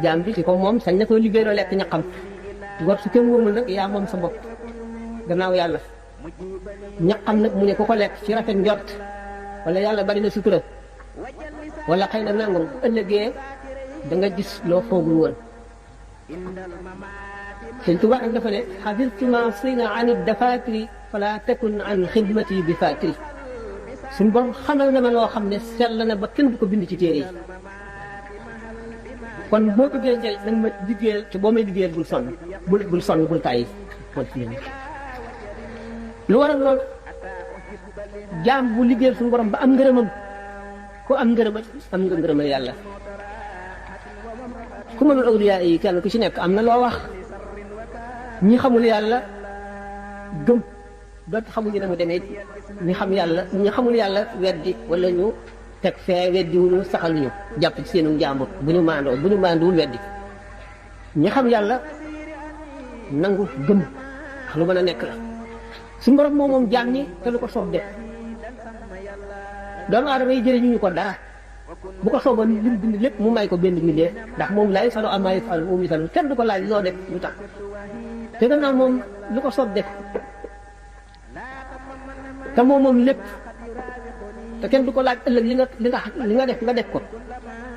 jaam bi ci ko moom sañ na ko liggéeyloo lekk ñaqam gor su kenn wóomul nag yaa moom sa bopp gannaaw yàlla ñaqam nag mu ne ku ko lekk ci rafet njort wala yàlla bari na sutura wala xëy na nangam ëllëgee da nga gis loo foogul woon sëñ Tuubaa nag dafa ne xafidtu ma sina an dafatiri fala takun an xidmati bi fatiri suñu borom xamal na ma loo xam ne sell na ba kenn du ko bind ci téere yi kon boo bëggee njëriñ da nga ma liggéeyal te boo may liggéeyal bul sonn bul tàyyi lu waral loolu jaam bu liggéeyal suñu borom ba am ngërëmam ku am ngërëmal am nga ngërëmal yàlla ku mënul awliyaa yi kenn ku ci nekk am na loo wax ñi xamul yàlla gëm doot xamuñu ne mu demee ñi xam yàlla ñi xamul yàlla weddi wala ñu teg fee weddi wuñu saxal ñu jàpp ci seenu njàmbur bu ñu maanduwul weddi ñi xam yàlla nangu gëm ndax lu mën a nekk la suñu borom moom jaam ñi te lu ko soob def doomu aadama yi jëriñu ñu ko dara bu ko sooboon lim bind lépp mu may ko benn millier ndax moom lay salo amay fal moom itam kenn du ko laaj loo def lu tax te gannaaw moom lu ko soob def te moom lépp te kenn du ko laaj ëllëg li nga def nga def ko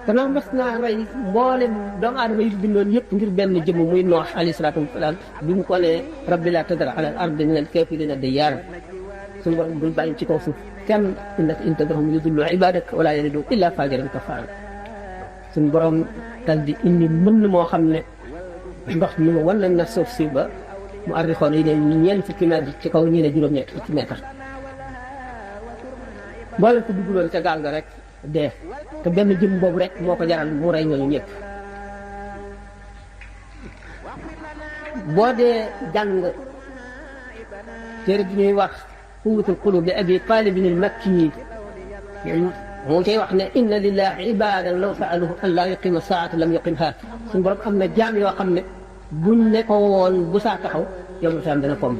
gannaaw mas naa rey mboolem doomu aadama yi bindoon yëpp ngir benn jëmm muy Noox alayhi salaatu wasalaam bi mu ko ne rabbi laa tadar ala al ardi minal kaafiriina dayyaaran suñu borom bul bàyyi ci kaw suuf kenn innaka in tadarhum yudillu ibaadak wala yalidu illa faajiran kafaaran suñu borom dal di indi mën moo xam ne ndox mi wan nañ na suuf si ba mu arrixoon yi ne ñeent fukki mètre ci kaw ñi ne juróom-ñett fukki mètre boole ko dugguloon ca gaal ga rek dee te benn jëm boobu rek moo ko jaral mu rey ñooñu ñëpp boo dee jàng téere bi ñuy wax quwwatul qulub li abi talibin al makki moo cay wax ne inna lillahi ibadan law saaluhu an laa yuqima saata lam yuqimha suñu borom am na jaam yoo xam ne buñ ne ko woon bu saa taxaw yow saam dana fomm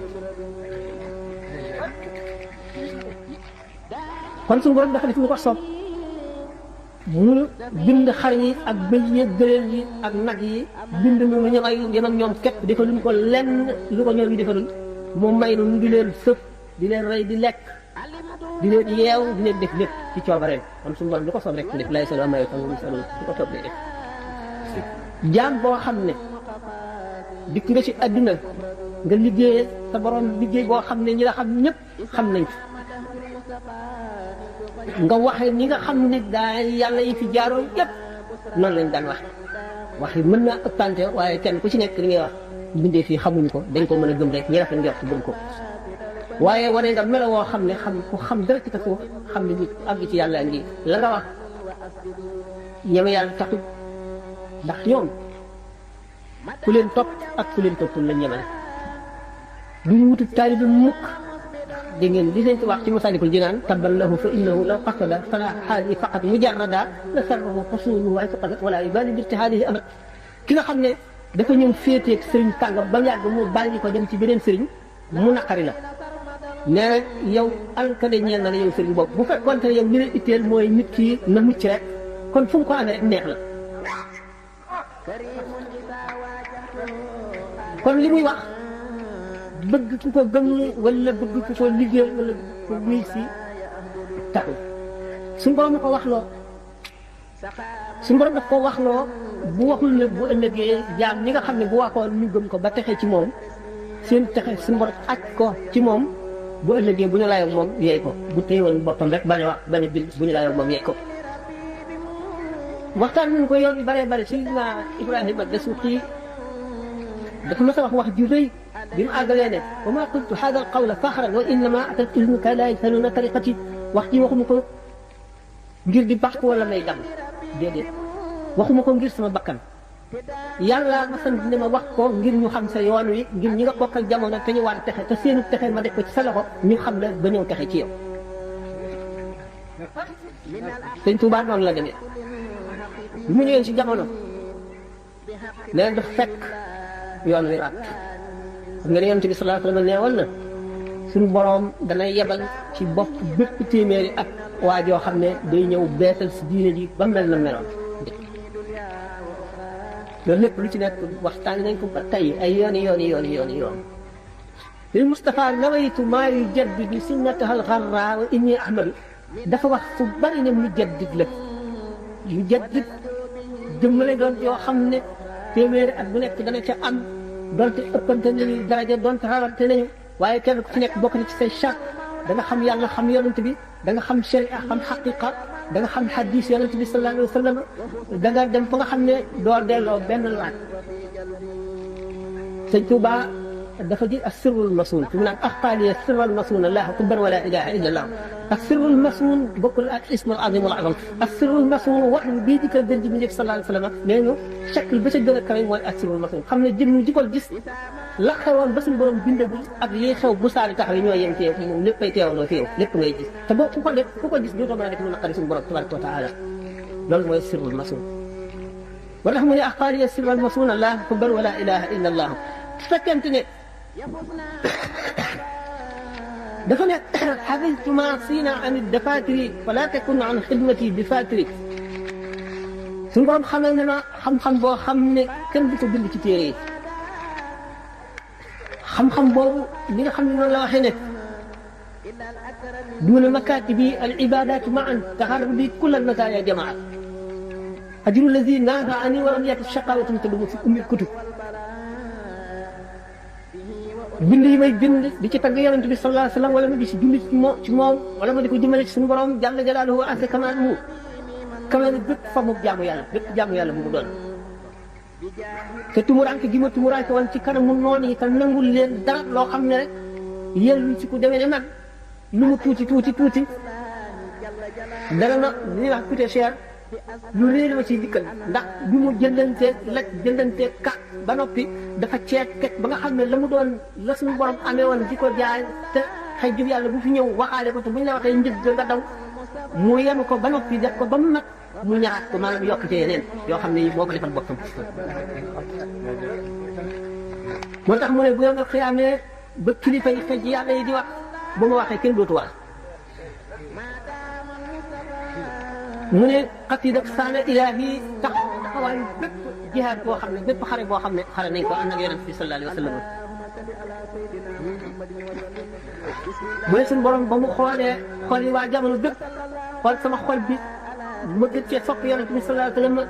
kon suñu borom dafa def lu ko soob mu bind xar yi ak bëy yi gëléem yi ak nag yi bind nu ñu ay yem ak ñoom képp defaluñ ko lenn lu ko ñoom yi defalul mu may nu di leen sëf di leen rey di lekk di leen yeew di leen def lépp ci coobareem kon suñu borom lu ko soob rek def lay solo may tam solo lu ko soob lay def jaam boo xam ne dikk nga ci àdduna nga liggéey sa borom liggéey boo xam ne ñi la xam ñëpp xam nañ nga waxe ñi nga xam ne daa yàlla yi fi jaaroon yëpp noonu lañ daan wax yi mën naa ëppante waaye kenn ku ci nekk li ngay wax bindee fii xamuñ ko dañ ko mën a gëm rek ñi rafet njort gëm ko waaye wane nga melo woo xam ne xam ku xam dara ci ta suuf xam ne nit àgg ci yàlla ngi la nga wax ñeme yàlla taxul ndax ñoom ku leen topp ak ku leen toppul la ñemale duñu wutu taalibe mukk dégg ngeen li leen ci wax ci Masaalikul Jinaan tabban lahu fa innahu law qasada fala xaali faqat mujarrada la sarrahu xusuluhu ay faqat wala yubali bi ijtihaadihi abad ki nga xam ne dafa ñëw féeteeg sëriñ tàngam ba mu yàgg mu bàyyi ko dem ci beneen sëriñ mu naqari la nee na yow alkade ñeel na la yow sëriñ boobu bu fekkoon te yow li leen itteel mooy nit ki na mucc rek kon fu mu ko amee rek neex la kon li muy wax bëgg ku ko gëm wala bëgg ku ko liggéey wala ko muy si taxul suñu borom ko wax loo suñu borom daf ko wax loo bu waxul ne bu ëllëgee jaam ñi nga xam ne bu waxoon ñu gëm ko ba texe ci moom seen texe suñu borom aj ko ci moom bu ëllëgee bu ñu laayoo moom yeey ko bu téyewoon boppam rek bañ a wax bañ a bind bu ñu laayoo moom yeey ko waxtaan nañ ko yoon yu bëree bëri Sayyidina Ibrahima Dasuuqi dafa mës a wax ju rëy bi mu àggalee ne wa maa qultu haadha al-qawla faxran wa innamaa atat ilmuka laa yajhaluuna tariqati wax ji waxuma ko ngir di bàq wala may dam déedéet waxuma ko ngir sama bakkan yàlla ma sant ne ma wax ko ngir ñu xam sa yoon wi ngir ñi nga bokk ak jamono te ñu war texe te seenu texe ma def ko ci sa loxo ñu xam la ba ñëw texe ci yow. Sëñ Tuubaa noonu la demee bi mu ñëwee ci jamono nee na dafa fekk yoon wi raat xam nga ne Yonent bi sallallahu alayhi wa sallam neewoon na suñu boroom dana yebal ci bopp bépp téeméeri ak waa joo xam ne day ñëw beesal si diine ji ba mel na meloon loolu lépp lu ci nekk waxtaan nañ ko ba tey ay yooni lil Mustafa nawaytu maa yujaddidu sunnataha al-gharra wa inni ahmadu dafa wax fu bari ne mujaddid la mujaddid jëmmale doon yoo xam ne téeméeri at bu nekk dana ca am donte ëppante nañu daraja donte rawante nañu waaye kenn ku ci nekk bokk na ci say charte da nga xam yàlla xam yonent bi da nga xam sharia xam xaqiqa da nga xam xadis yonent bi sallallahu alayhi wa sallam da nga dem fa nga xam ne doo delloo benn laaj sëñ Tuuba dafa ji as-sirrul masuun fi mu naan axtaali as-sirrul masuun laa akbar wala ilaha illa allah as-sirrul masuun bokkul ak ismul azim wal azam as-sirrul masuun wax bii di ko gën di bi sallallahu alayhi wa sallam nee ñu chakl ba ca gën a kawe mooy as-sirrul masuun xam ne jëm di ko gis la xewoon ba suñu borom bindagul ak lii xew bu saali taxaw yi ñoo yem ci yow moom léppay teewandoo fi yow lépp ngay gis te boo ku ko gis dootoo mën a def lu naqari suñu borom tabaraka wa taala loolu mooy sirrul masuun wa tax mu ne axtaali as-sirrul masuun laa akbar wala ilaha illa allah su fekkente ne dafa ne xafidtu ma siina an dafatiri fala takun an xidmati bi fatiri suñu borom xamal ne ma xam-xam boo xam ne kenn du ko bind ci téere yi xam-xam boobu li nga xam ne noonu la waxee ne duuna makaatibi al ibadaati maan taxarab bi kulla nataaya jamaa ajru lazi naata ani walam yati shaqawatun tadumu fi ummi kutub bind yi may bind di ci tagg yonent bi sallallahu alayhi wa sallam wala ma di si julli ci moom wala ma di ko jëmale ci suñu borom jalla jalaaluhu wa azza kamaaluhu kamane bépp famu jaamu yàlla bépp jaamu yàlla bu mu doon te tumuranke gi ma tumuranke woon ci kanamu noonu yi te nangul leen dara loo xam ne rek yéen ci ku demee ne man lu mu tuuti dara na li ñuy wax coûté cher lu réer ma ciy dikkal ndax bi mu jëndantee ka ba noppi dafa ceeb teg ba nga xam ne la mu doon la suñu borom amee woon di ko jaay te xëy jub yàlla bu fi ñëw waxaale ko te bu ñu la waxee njëg nga daw mu yenu ko ba noppi def ko ba mu nag mu ñaaraat ko maanaam yokk ci yeneen yoo xam ne moo ko defal boppam moo tax mu ne bu nga xiyaamee ba kilifa yi xëj yàlla yi di wax bu ma waxee kenn dootu wax mu ne xasida saana ilaahi tax taxawaayu bépp jihaad boo xam ne bépp xare boo xam ne xare nañ ko ànd ak yonent bi sallallahu alayhi wa sallam mu ne suñu borom ba mu xoolee xool yi waa jamono bépp xool sama xol bi ma gën cee sopp yonent bi sallallahu alayhi wa sallam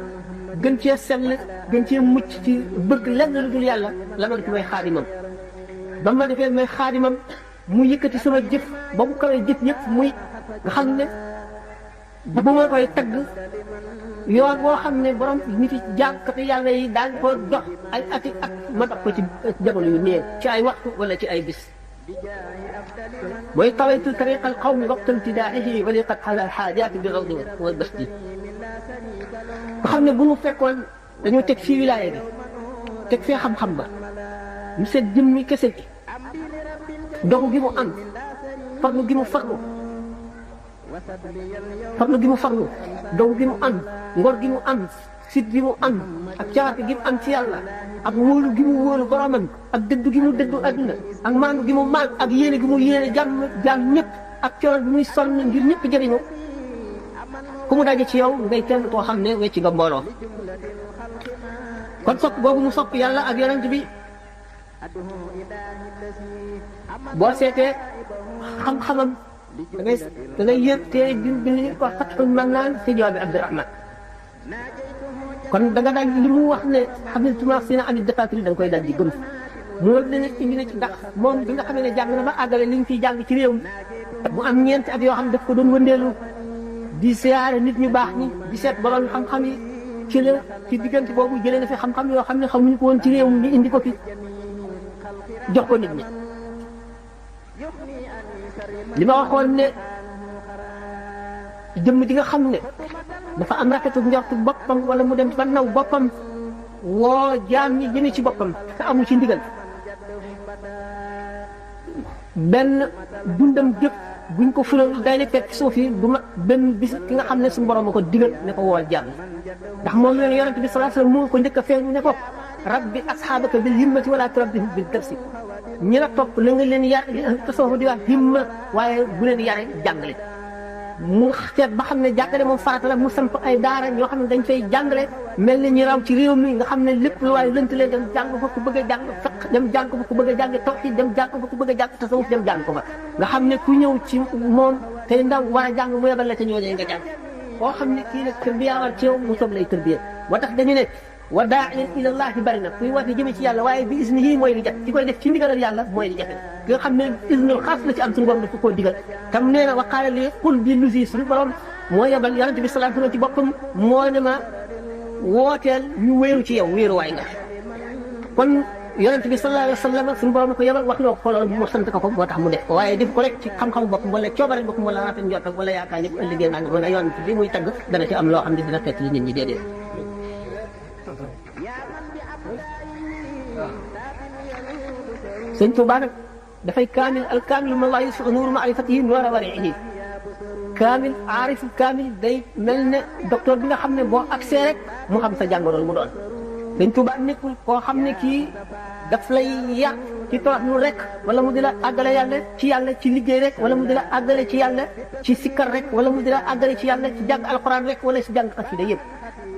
gën cee sell gën cee mucc ci bëgg lenn lu dul yàlla la ma def may xaadimam ba ma defee may xaadimam mu yëkkati sama jëf ba mu kawee jëf yëpp muy nga xam ne bu ma koy tagg yoon boo xam ne borom nit yi jànkati yàlla yi daañ ko dox ay ati at ma dox ko ci jamono yu néew ci ay waxtu wala ci ay bis mooy tawaytu tariqal qawmi waqta imtidaa'ihi wa li qad xala xaajaati bi rawdi wal basti nga xam ne bu mu fekkoon dañoo teg fii wilaaya bi teg fee xam-xam ba mu seet jëmmi kese gi dogu gi mu am farlu gi mu farlu dogu gi mu am ngor gi mu am sit gi mu am ak caate gi mu am ci yàlla ak wóolu gi mu wóolu boromam ak dëddu gi mu dëddu adduna ak maandu gi mu maan ak yéene gi mu yéene jàmm ñëpp ak coono bi muy sonn ngir ñëpp jëriñu ku mu daje ci yow ngay kenn koo xam ne wecc nga mbooloo kon sopp boobu mu sopp yàlla ak yonent bi boo seetee xam-xamam da ngay yër te bi ñu ko Fathul Mannaan si jawaabi Abdurahmaan kon da nga daal li mu wax ne xamiltuma sina amit dafaatiri da nga koy daal di gëm moo leen indi na ci ndax moom bi nga xam ne jàng na ba àggale li ñu fiy jàng ci réew mi mu am ñeenti at yoo xam daf ko doon wëndeelu di siyaare nit ñu baax ñi di seet borom xam-xam yi ci la ci diggante boobu jëlee na fi xam-xam yoo xam ne xamuñu ko woon ci réew mi indi ko fi jox ko nit ñi li ma waxoon ne jëmm di nga xam ne dafa am rafetu njortu boppam wala mu dem ba naw boppam woo jaam ñi jëme ci boppam te amu ci ndigal benn dundam jëpp buñ ko fulal day ne fekk suuf yi du ma benn bis ki nga xam ne suñu borom a ko digal ne ko wool jaam ndax moom leen yonent bi sallallahu alayhi wasallam moo ko njëkk a feeñu ne ko rabbi asxaabaka bil himmati wala turabbihim bil darsi ñi la topp la nga leen yar tasawuf di wax himma waaye bu leen yare jàngale mu seet ba xam ne jàngale moom farata la mu samp ay daara ñoo xam ne dañ fay jàngale mel ni ñu raw ci réew mi nga xam ne lépp lu waaye lëntalee dem jàng fa ku bëgg a jàng fiq dem jàng fa ku bëgg a jàng tawhid dem jàng fa ku bëgg a jàng tasawuf dem jàng ko fa nga xam ne ku ñëw ci moom tey ndaw war a jàng mu yebal la ca ñooñee nga jàng koo xam ne kii nag tërbiya war ci yow mu soog lay tërbiya moo tax dañu ne wa daa'iyan ilallaahi bari na kuy woote jëme ci yàlla waaye bi isnihi mooy li jafe ci koy def ci ndigalal yàlla mooy li jafe ki nga xam ne isnul xaas la ci am suñu borom dafa koo digal tam nee na wa qaala li qul bi lusi suñu borom moo yebal yonent bi sallallahu alayhi wasallam ci boppam moo ne ma wooteel ñu wéeru ci yow wéeru waay nga kon yonent bi sallallahu alayhi wasallam suñu borom ko yebal wax loo ko loolu mu sant ko moo tax mu def ko waaye def ko rek ci xam-xamu boppam wala coobare boppam wala rafet njort wala yaakaar ñëpp ëllëgee naa wala yonent bi muy tagg dana ci am loo xam ne dina fekk li nit ñi déedéet sëñ Tuubaa nag dafay kaamil al kaamil ma laa yusfu nuuru maarifatihi nuura wariihi kaamil aarifu kaamil day mel ne docteur bi nga xam ne boo accès rek mu xam sa jàngoro mu doon sëñ Tuubaa nekkul koo xam ne kii daf lay yàq ci toroxlu rek wala mu di la àggale yàlla ci liggéey rek wala mu di la àggale ci yàlla ci sikkar rek wala mu di la àggale ci yàlla ci jàng alxuraan rek wala si jàng xasida yëpp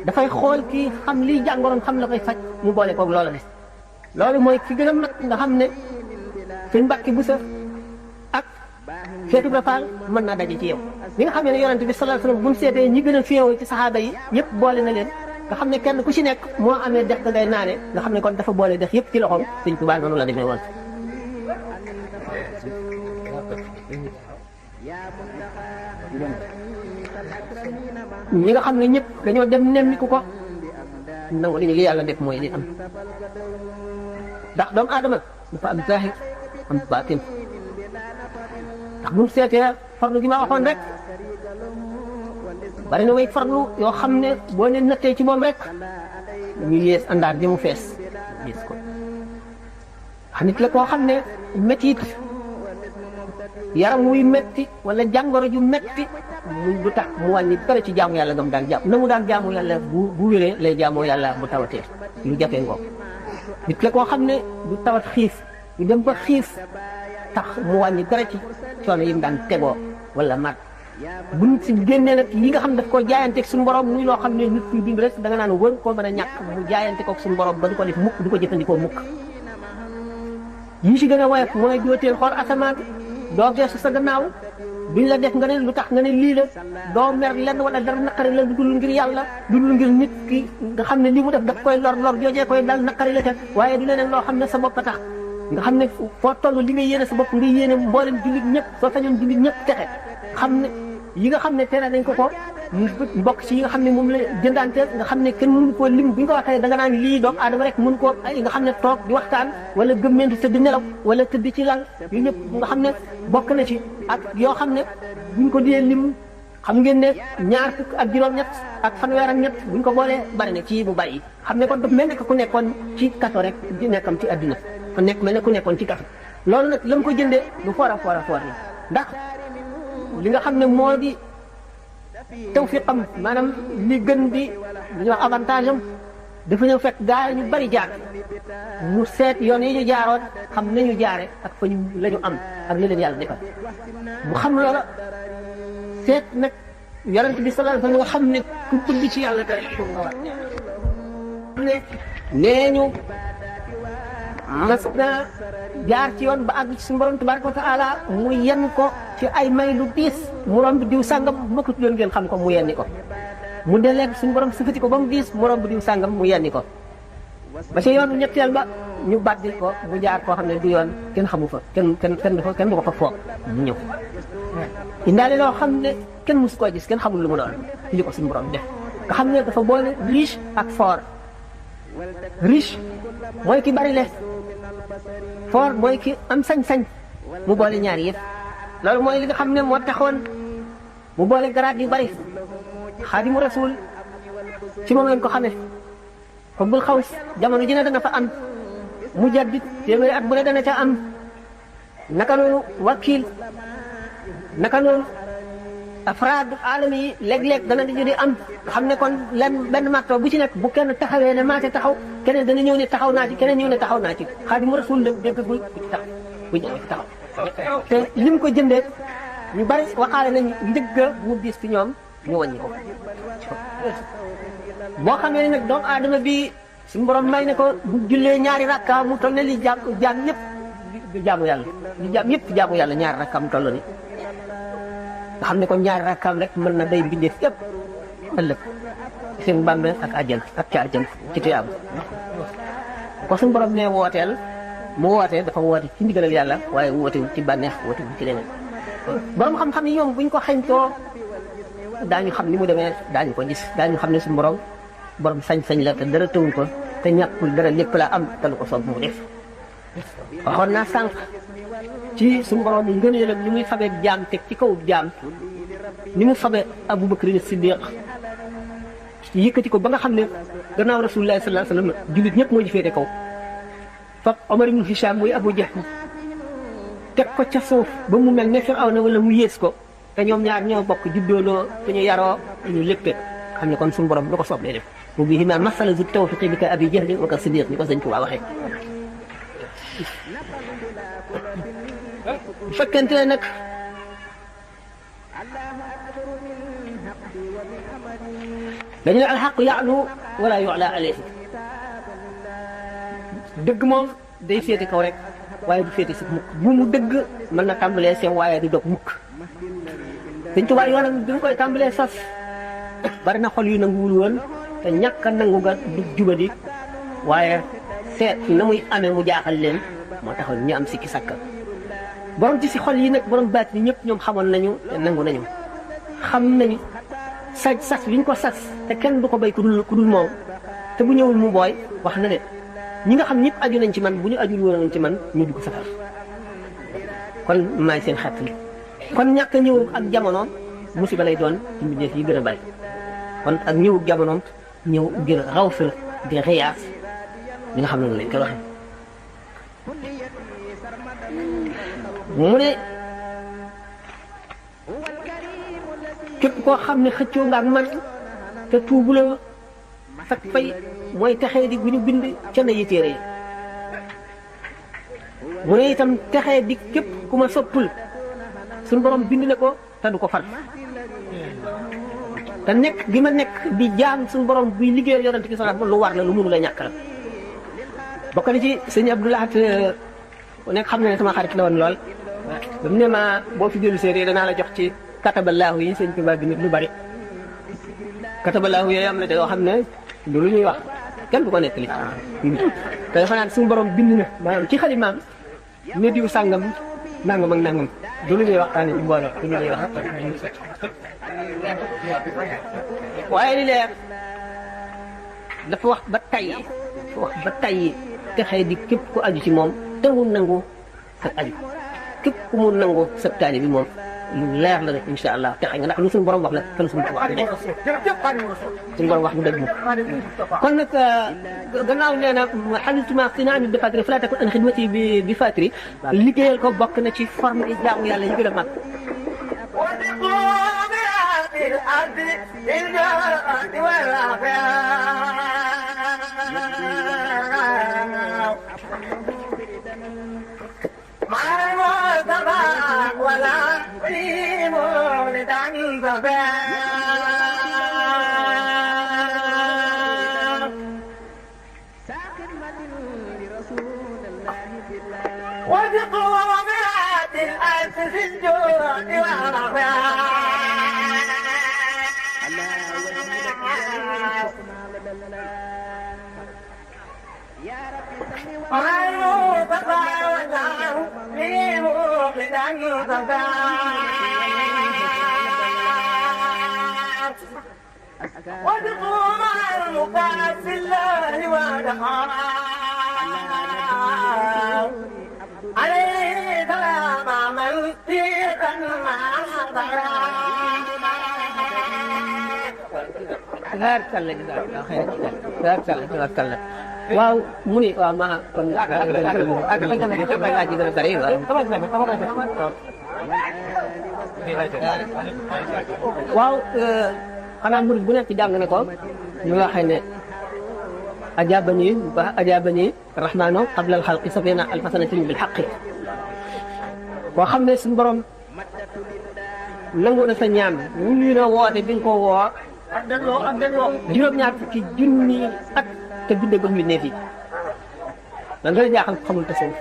dafay xool kii xam liy jàngoroon xam la koy faj mu boole koog loola ne loolu mooy ki gën a mag nga xam ne sëñ Mbàkke Buso ak Cheikh Ibra Fall mën naa daje ci yow li nga xam ne yonent bi sallallahu alayhi wasallam bu ñu seetee ñi gën a féew ci saxaaba yi yëpp boole na leen nga xam ne kenn ku ci nekk moo amee dex ga ngay naane nga xam ne kon dafa boole dex yëpp ci loxoom sëñ Tuubaa noonu la demee woon ñi nga xam ne ñëpp dañoo dem nemmiku ko nangu li yàlla def mooy li am ndax doomu aadama dafa am zahir am baatin ndax bu mu seetee farlu gi ma waxoon rek bari na way farlu yoo xam ne boo leen nattee ci moom rek ñu yées àndaar ji mu fees gis ko nit la koo xam ne métit yaram wuy metti wala jàngoro ju metti mu du tax mu wàññi dara ci jaamu yàlla gam daan jàmm na mu daan jaamu yàlla bu wéree lay jaamoo yàlla bu tawatee lu jafee ngoog nit la koo xam ne du tawat xiif ñu dem ba xiif tax mu wàññi dara ci coono yi mu daan tegoo wala mat buñ si génnee nag yi nga xam ne daf koo jaayanteeg suñu borom muy loo xam ne nit kuy dund rek da nga naan wër koo mën a ñàkk mu jaayante koog suñu borom ba du ko def mukk du ko jëfandikoo mukk yi si gën a woyof mooy dooteel xool asamaan doo geesu sa gannaaw duñ la def nga ne lu tax nga ne lii la doo mer lenn wala dara naqari la dul ngir yàlla dul ngir nit ki nga xam ne li mu def daf koy lor joojee koy dal naqari la te waaye du leneen loo xam ne sa bopp a tax nga xam ne foo toll li nga yéene sa bopp nga yéene mboolem jullit ñëpp soo sañoon jullit ñëpp texe xam ne yi nga xam ne tere nañ ko bokk ci yi nga xam ne moom la jëndanteel nga xam ne kenn mënu koo lim bu ñu ko waxee da nga naan lii doomu aadama rek mën koo nga xam ne toog di waxtaan wala gëmmentu tëdd nelaw wala tëdd ci lal yu ñëpp nga xam ne bokk na ci ak yoo xam ne buñ ko dee lim xam ngeen ne ñaar fukk ak juróom-ñett ak fanweer ak ñett buñ ko boolee bari na ci bu bàyyi xam ne kon daf mel ne ku nekkoon ci kaso rek di nekkam ci àdduna kon nekk mel ne ku nekkoon ci kaso loolu nag la mu ko jëndee lu foor a foor la ndax li nga xam ne moo di tawfiqam maanaam li gën di li ñuy wax avantage am dafa ñëw fekk gaa ñu bari jaar mu seet yoon yi ñu jaaroon xam nañu jaare ak fa ñu la ñu am ak li leen yàlla defal mu xam loola seet nag yonent bi sallallahu alayhi wa sallam nga xam ne ku bëgg ci yàlla te nee ñu mas na jaar ci yoon ba àgg ci suñu borom tabaraka wa taala mu yenn ko ci ay may lu diis mu romb diw sàngam bu ma ko tuddoon ngeen xam ko mu yenni ko mu deleeg suñu borom sëfati ko ba mu diis mu romb diw sàngam mu yenni ko ba ci yoonu ñetteel ba ñu bàddil ko mu jaar koo xam ne du yoon kenn xamu fa kenn du ko fa foog mu ñëw indaale loo xam ne kenn musu koo gis kenn xamul lu mu doon li ko suñu borom def nga xam ne dafa boole riche ak fort riche mooy ki bari le fort mooy ki am sañ-sañ mu boole ñaar yëpp loolu mooy li nga xam ne moo taxoon mu boole garaat yu bari xaadimu rasul ci moom lañ ko xamee xubbul xaws jamono ji ne dana fa am mujaddid téeméeri at bu ne dana ca am naka noonu wakil naka noonu afraad alami yi léeg-léeg dana di am xam ne kon benn marto bu ci nekk bu kenn taxawee ne maa ci taxaw keneen dana ñëw ne taxaw naa ci keneen ñëw ne taxaw naa ci xaadimu rasul la déggagul ku ci taxaw bu ñëwee ci taxaw te lim ko jëndee ñu bari waxaale nañ njëgga mu diis ci ñoom ñu wàññi ko boo xamee ne nag doomu aadama bi suñu borom may ne ko bu jullee ñaari rakka mu toll ne li jaam ñëpp di jaamu yàlla li jaam ñëpp jaamu yàlla ñaari rakka mu toll ni nga xam ne kon ñaari rakkaam rek mën na day mbindeef yëpp ëllëg seen bàmmeel ak àjjana ak ca àjjana ci tuyaaba ko suñu borom ne wooteel mu wootee dafa woote ci ndigalal yàlla waaye wootewul ci bànneex wootewul ci leneen borom xam-xam yi ñoom buñ ko xañtoo daañu xam ni mu demee daañu ko gis daañu xam ne suñu borom sañ-sañ la te dara tëwul ko te ñàkkul dara lépp la am te lu ko soob mu def waxoon naa sànq ci suñu borom yi ngëneelam ni muy fabee jaam teg ci kaw jaam ni mu fabee Abu Bakr Siddiq yëkkati ko ba nga xam ne gannaaw Rasulullah sallallahu alayhi wa sallam jullit ñëpp moo ji féete kaw fab Omar ibn Hisham muy Abu Jahl teg ko ca suuf ba mu mel ne Firawna wala mu yées ko te ñoom ñaar ñoo bokk juddooloo te ñu yaroo ñu léppe xam ne kon suñu borom lu ko soob lay def mu bii ma masala zu tawfiqi bi ka Abi Jahl wa ka Siddiq ni ko sëñ Tuubaa waxee bu fekkente ne nag dañu ne alxaqu ya'lu wala yu'la alayhi dëgg moom day féete kaw rek waaye du féete si mukk bu mu dëgg mën na tàmbalee sew waaye du dog mukk Sëñ Tuubaa yoonam bi mu koy tàmbalee sas bari na xol yu nanguwul woon te ñàkk a nangu nga du jubadi waaye seet na muy amee mu jaaxal leen moo taxoon ñu am sikki sàkka borom ci si xol yi nag borom baat yi ñëpp ñoom xamoon nañu te nangu nañu xam nañu sas bi ñu ko sas te kenn du ko béy ku dul moom te bu ñëwul mu booy wax na ne ñi nga xam ñëpp aju nañ ci man bu ñu ajul woon ci man ñu dugg safar kon maay seen xeet li kon ñàkk a ñëw ak jamono musiba lay doon ci mbindeef yi gën a bari kon ak ñëw jamonoom ñëw ngir raw fi di xiyaas li nga xam ne lañ koy waxee mu ne képp koo xam ne xëccoo nga ak man te tuubu la sak fay mooy texee di bu ñu bind ca na yi téere yi mu ne itam texee di képp ku ma soppul suñu borom bind na ko te du ko far te nekk gi ma nekk di jaam suñu borom buy liggéeyal yonent bi sallallahu alayhi wasallam lu war la lu mënu la ñàkk la bokk na ci sëñ Abdou Lahad nekk xam na ne sama xarit la woon lool ba mu ne ma boo fi dellu séeréer danaa la jox ci katabalaahu yi sëñ Tuubaa bi nit lu bari katabalaahu yooyu am na te yoo xam ne du lu ñuy wax kenn du ko nettali te dafa naan suñu borom bind na maanaam ci xalimaam ne diw sàngam nangam ak nangam du lu ñuy waxtaane ci mbooloo du lu ñuy wax waaye li leer dafa wax ba tay texee di képp ku aju ci moom te mu nangu sa aju képp ku mu nangu sa taali bi moom lu leer la rek incha allah texe nga ndax lu suñu borom wax la fan suñu wax di suñu borom wax mu dëgg kon nag gannaaw nee na xalituma sinaami bi fatri fala takun an xidmati bi fatri liggéeyal ko bokk na ci forme yi jaamu yàlla yi gën a mag ولا قيم لدعني وبقومات الألف في الجود وتقوم المقام في الله ودخل عليه سلام من فيك المعصر waaw mu ni waaw ma kon laaj yi dana bari waaw xanaa murid bu nekk jàng na ko ñu waxee ne ajaabani rahmaano qabla al-xalqi sabina alfa sanatin bil xaqi koo xam ne suñu borom nangu na sa ñaan ñu na woote bi nga ko woo juróom-ñaar fukki junni at te bindagul mi ne fii lan nga jaaxal xamul tasawuf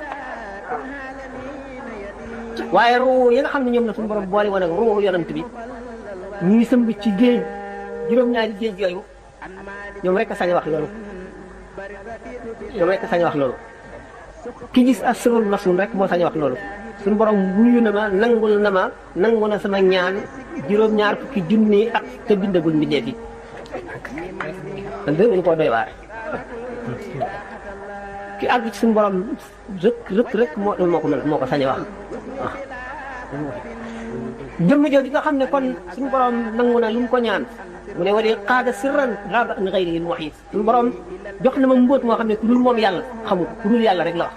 waaye ruu yi nga xam ne ñoom la suñu borom boole woon ak ruu yonent bi ñu ngi sëmb ci géej juróom-ñaari géej yooyu ñoom rek a sañ wax loolu ki gis asrul masun rek moo sañ wax loolu suñu borom wuyu na ma nangu na sama ñaan juróom-ñaar fukki junni ak te bindagul mi ne fii man de dañu koo doy waar ki àgg ci suñu borom rek moo ko sañ wax waaw jëmm jooju nga xam ne kon suñu borom nangu na lu mu ko ñaan mu ne wali qaada sirran raaba an ghayrihi al-muhit suñu borom jox na ma mbóot moo xam ne ku dul moom yàlla xamu ko ku dul yàlla rek la wax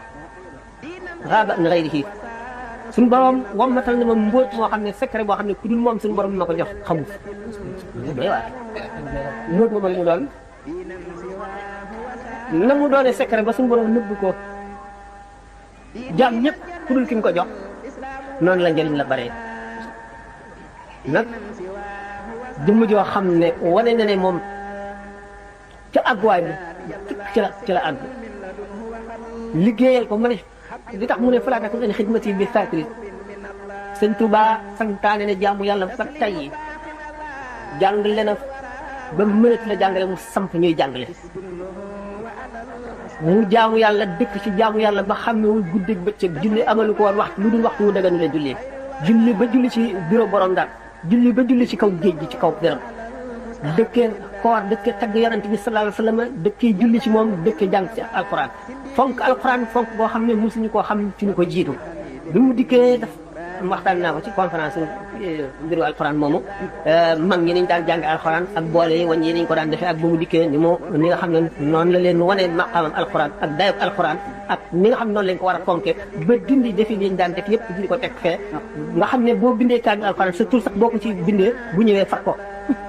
raaba an ghayrihi suñu borom wammatal na ma mbóot moo xam ne secret boo xam ne ku dul moom suñu borom ma ko jox xamu ko doy waar mbóot moom la mu doon na mu doone secret ba suñu borom nëbb ko jaam ñëpp ku dul ki mu ko jox noonu la njëriñ la bare nag jëmm joo xam ne wane na ne moom ca àgguwaay bi ci la àgg liggéeyal ko mu ne li tax mu ne falaa takun an xidmati bi fatri sëñ Tuubaa santaane ne jaamu yàlla ba tey jàngale na ba mënat la jàngale mu samp ñuy jàngale mu jaamu yàlla dëkk ci jaamu yàlla ba xamewul guddeeg bëccëg julli amalu ko woon waxtu lu dul waxtu wu daganu la julli julli ba julli ci bureau borom daal julli ba julli ci kaw géej gi ci kaw dërëm dëkkee koor dëkkee tagg yonent bi sallallahu alayhi wa sallam dëkkee julli ci moom dëkkee jàng ci alquran fonk alquran fonk boo xam ne mosuñu koo xam ci ñu ko jiitu bi mu dikkee daf waxtaan naa ko ci conférence mbiru alxuraan moomu mag ñi niñ daan jàng alxuraan ak boole yi wañ yi niñ ko daan defee ak bu mu dikkee ni nga xam ne noonu la leen wane maqaamam alxuraan ak dayob alxuraan ak ni nga xam ne noonu lañ ko war a fonke ba dindi defi liñ daan def yëpp di ko teg fee nga xam ne boo bindee kaamil alxuraan sa tur sax boo ko ci bindee bu ñëwee fat ko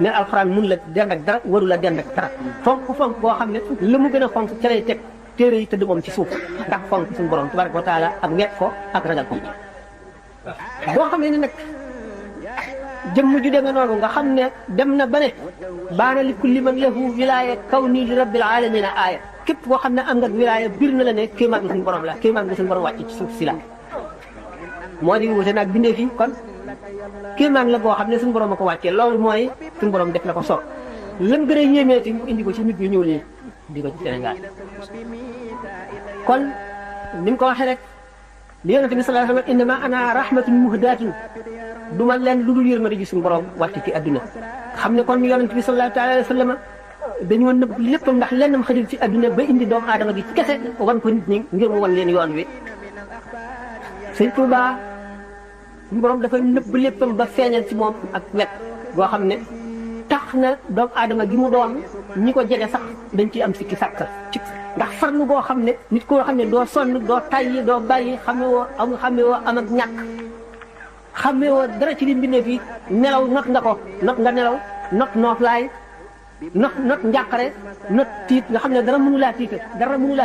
ne alxuraan mun la dend ak dara waru la dend ak dara fonk boo xam ne la mu gën a fonk ca lay teg téere yi tëdd moom ci suuf ndax fonk suñu borom tabaraka wa taala ak wet ko ak ragal ko boo xam ne nag jëmm ju demee noonu nga xam ne dem na ba ne baana li kulli man lahu wilaaya kaw nii li rabbil alamina aaya képp koo xam ne am nga wilaaya bir na la ne kéemaan nga suñu borom la kéemaan nga suñu borom wàcc ci suuf si la moo di wute nag bindee fii kon kéemaan la boo xam ne suñu borom a ko wàccee loolu mooy suñu borom def la ko soob lam gën a yéemeeti mu indi ko ci nit ñu ñëw nii di ko ci Sénégal kon ni mu ko waxee rek li yonente bi sallallahu alayhi wa sallam innama ana rahmatun muhdatun du ma leen lu dul yërmande ji suñu borom wàcc ci adduna xam ne kon yonente bi sallallahu alayhi wa sallam dañoo nëbb léppam ndax lennam xajul ci adduna ba indi doomu aadama gi kese wan ko nit ñi ngir mu wan leen yoon wi sëñ Tuuba suñu borom dafay nëbb léppam ba feeñal ci moom ak wet boo xam ne tax na doomu aadama gi mu doon ñi ko jege sax dañ ciy am sikki sàkk ci ndax farlu boo xam ne nit koo xam ne doo sonn doo tayyi doo bàyyi xame woo am ak ñàkk xame woo dara ci li mbindee fii nelaw not nga ko not nga nelaw not nooflaay not njàqare not tiit nga xam ne dara mënu laa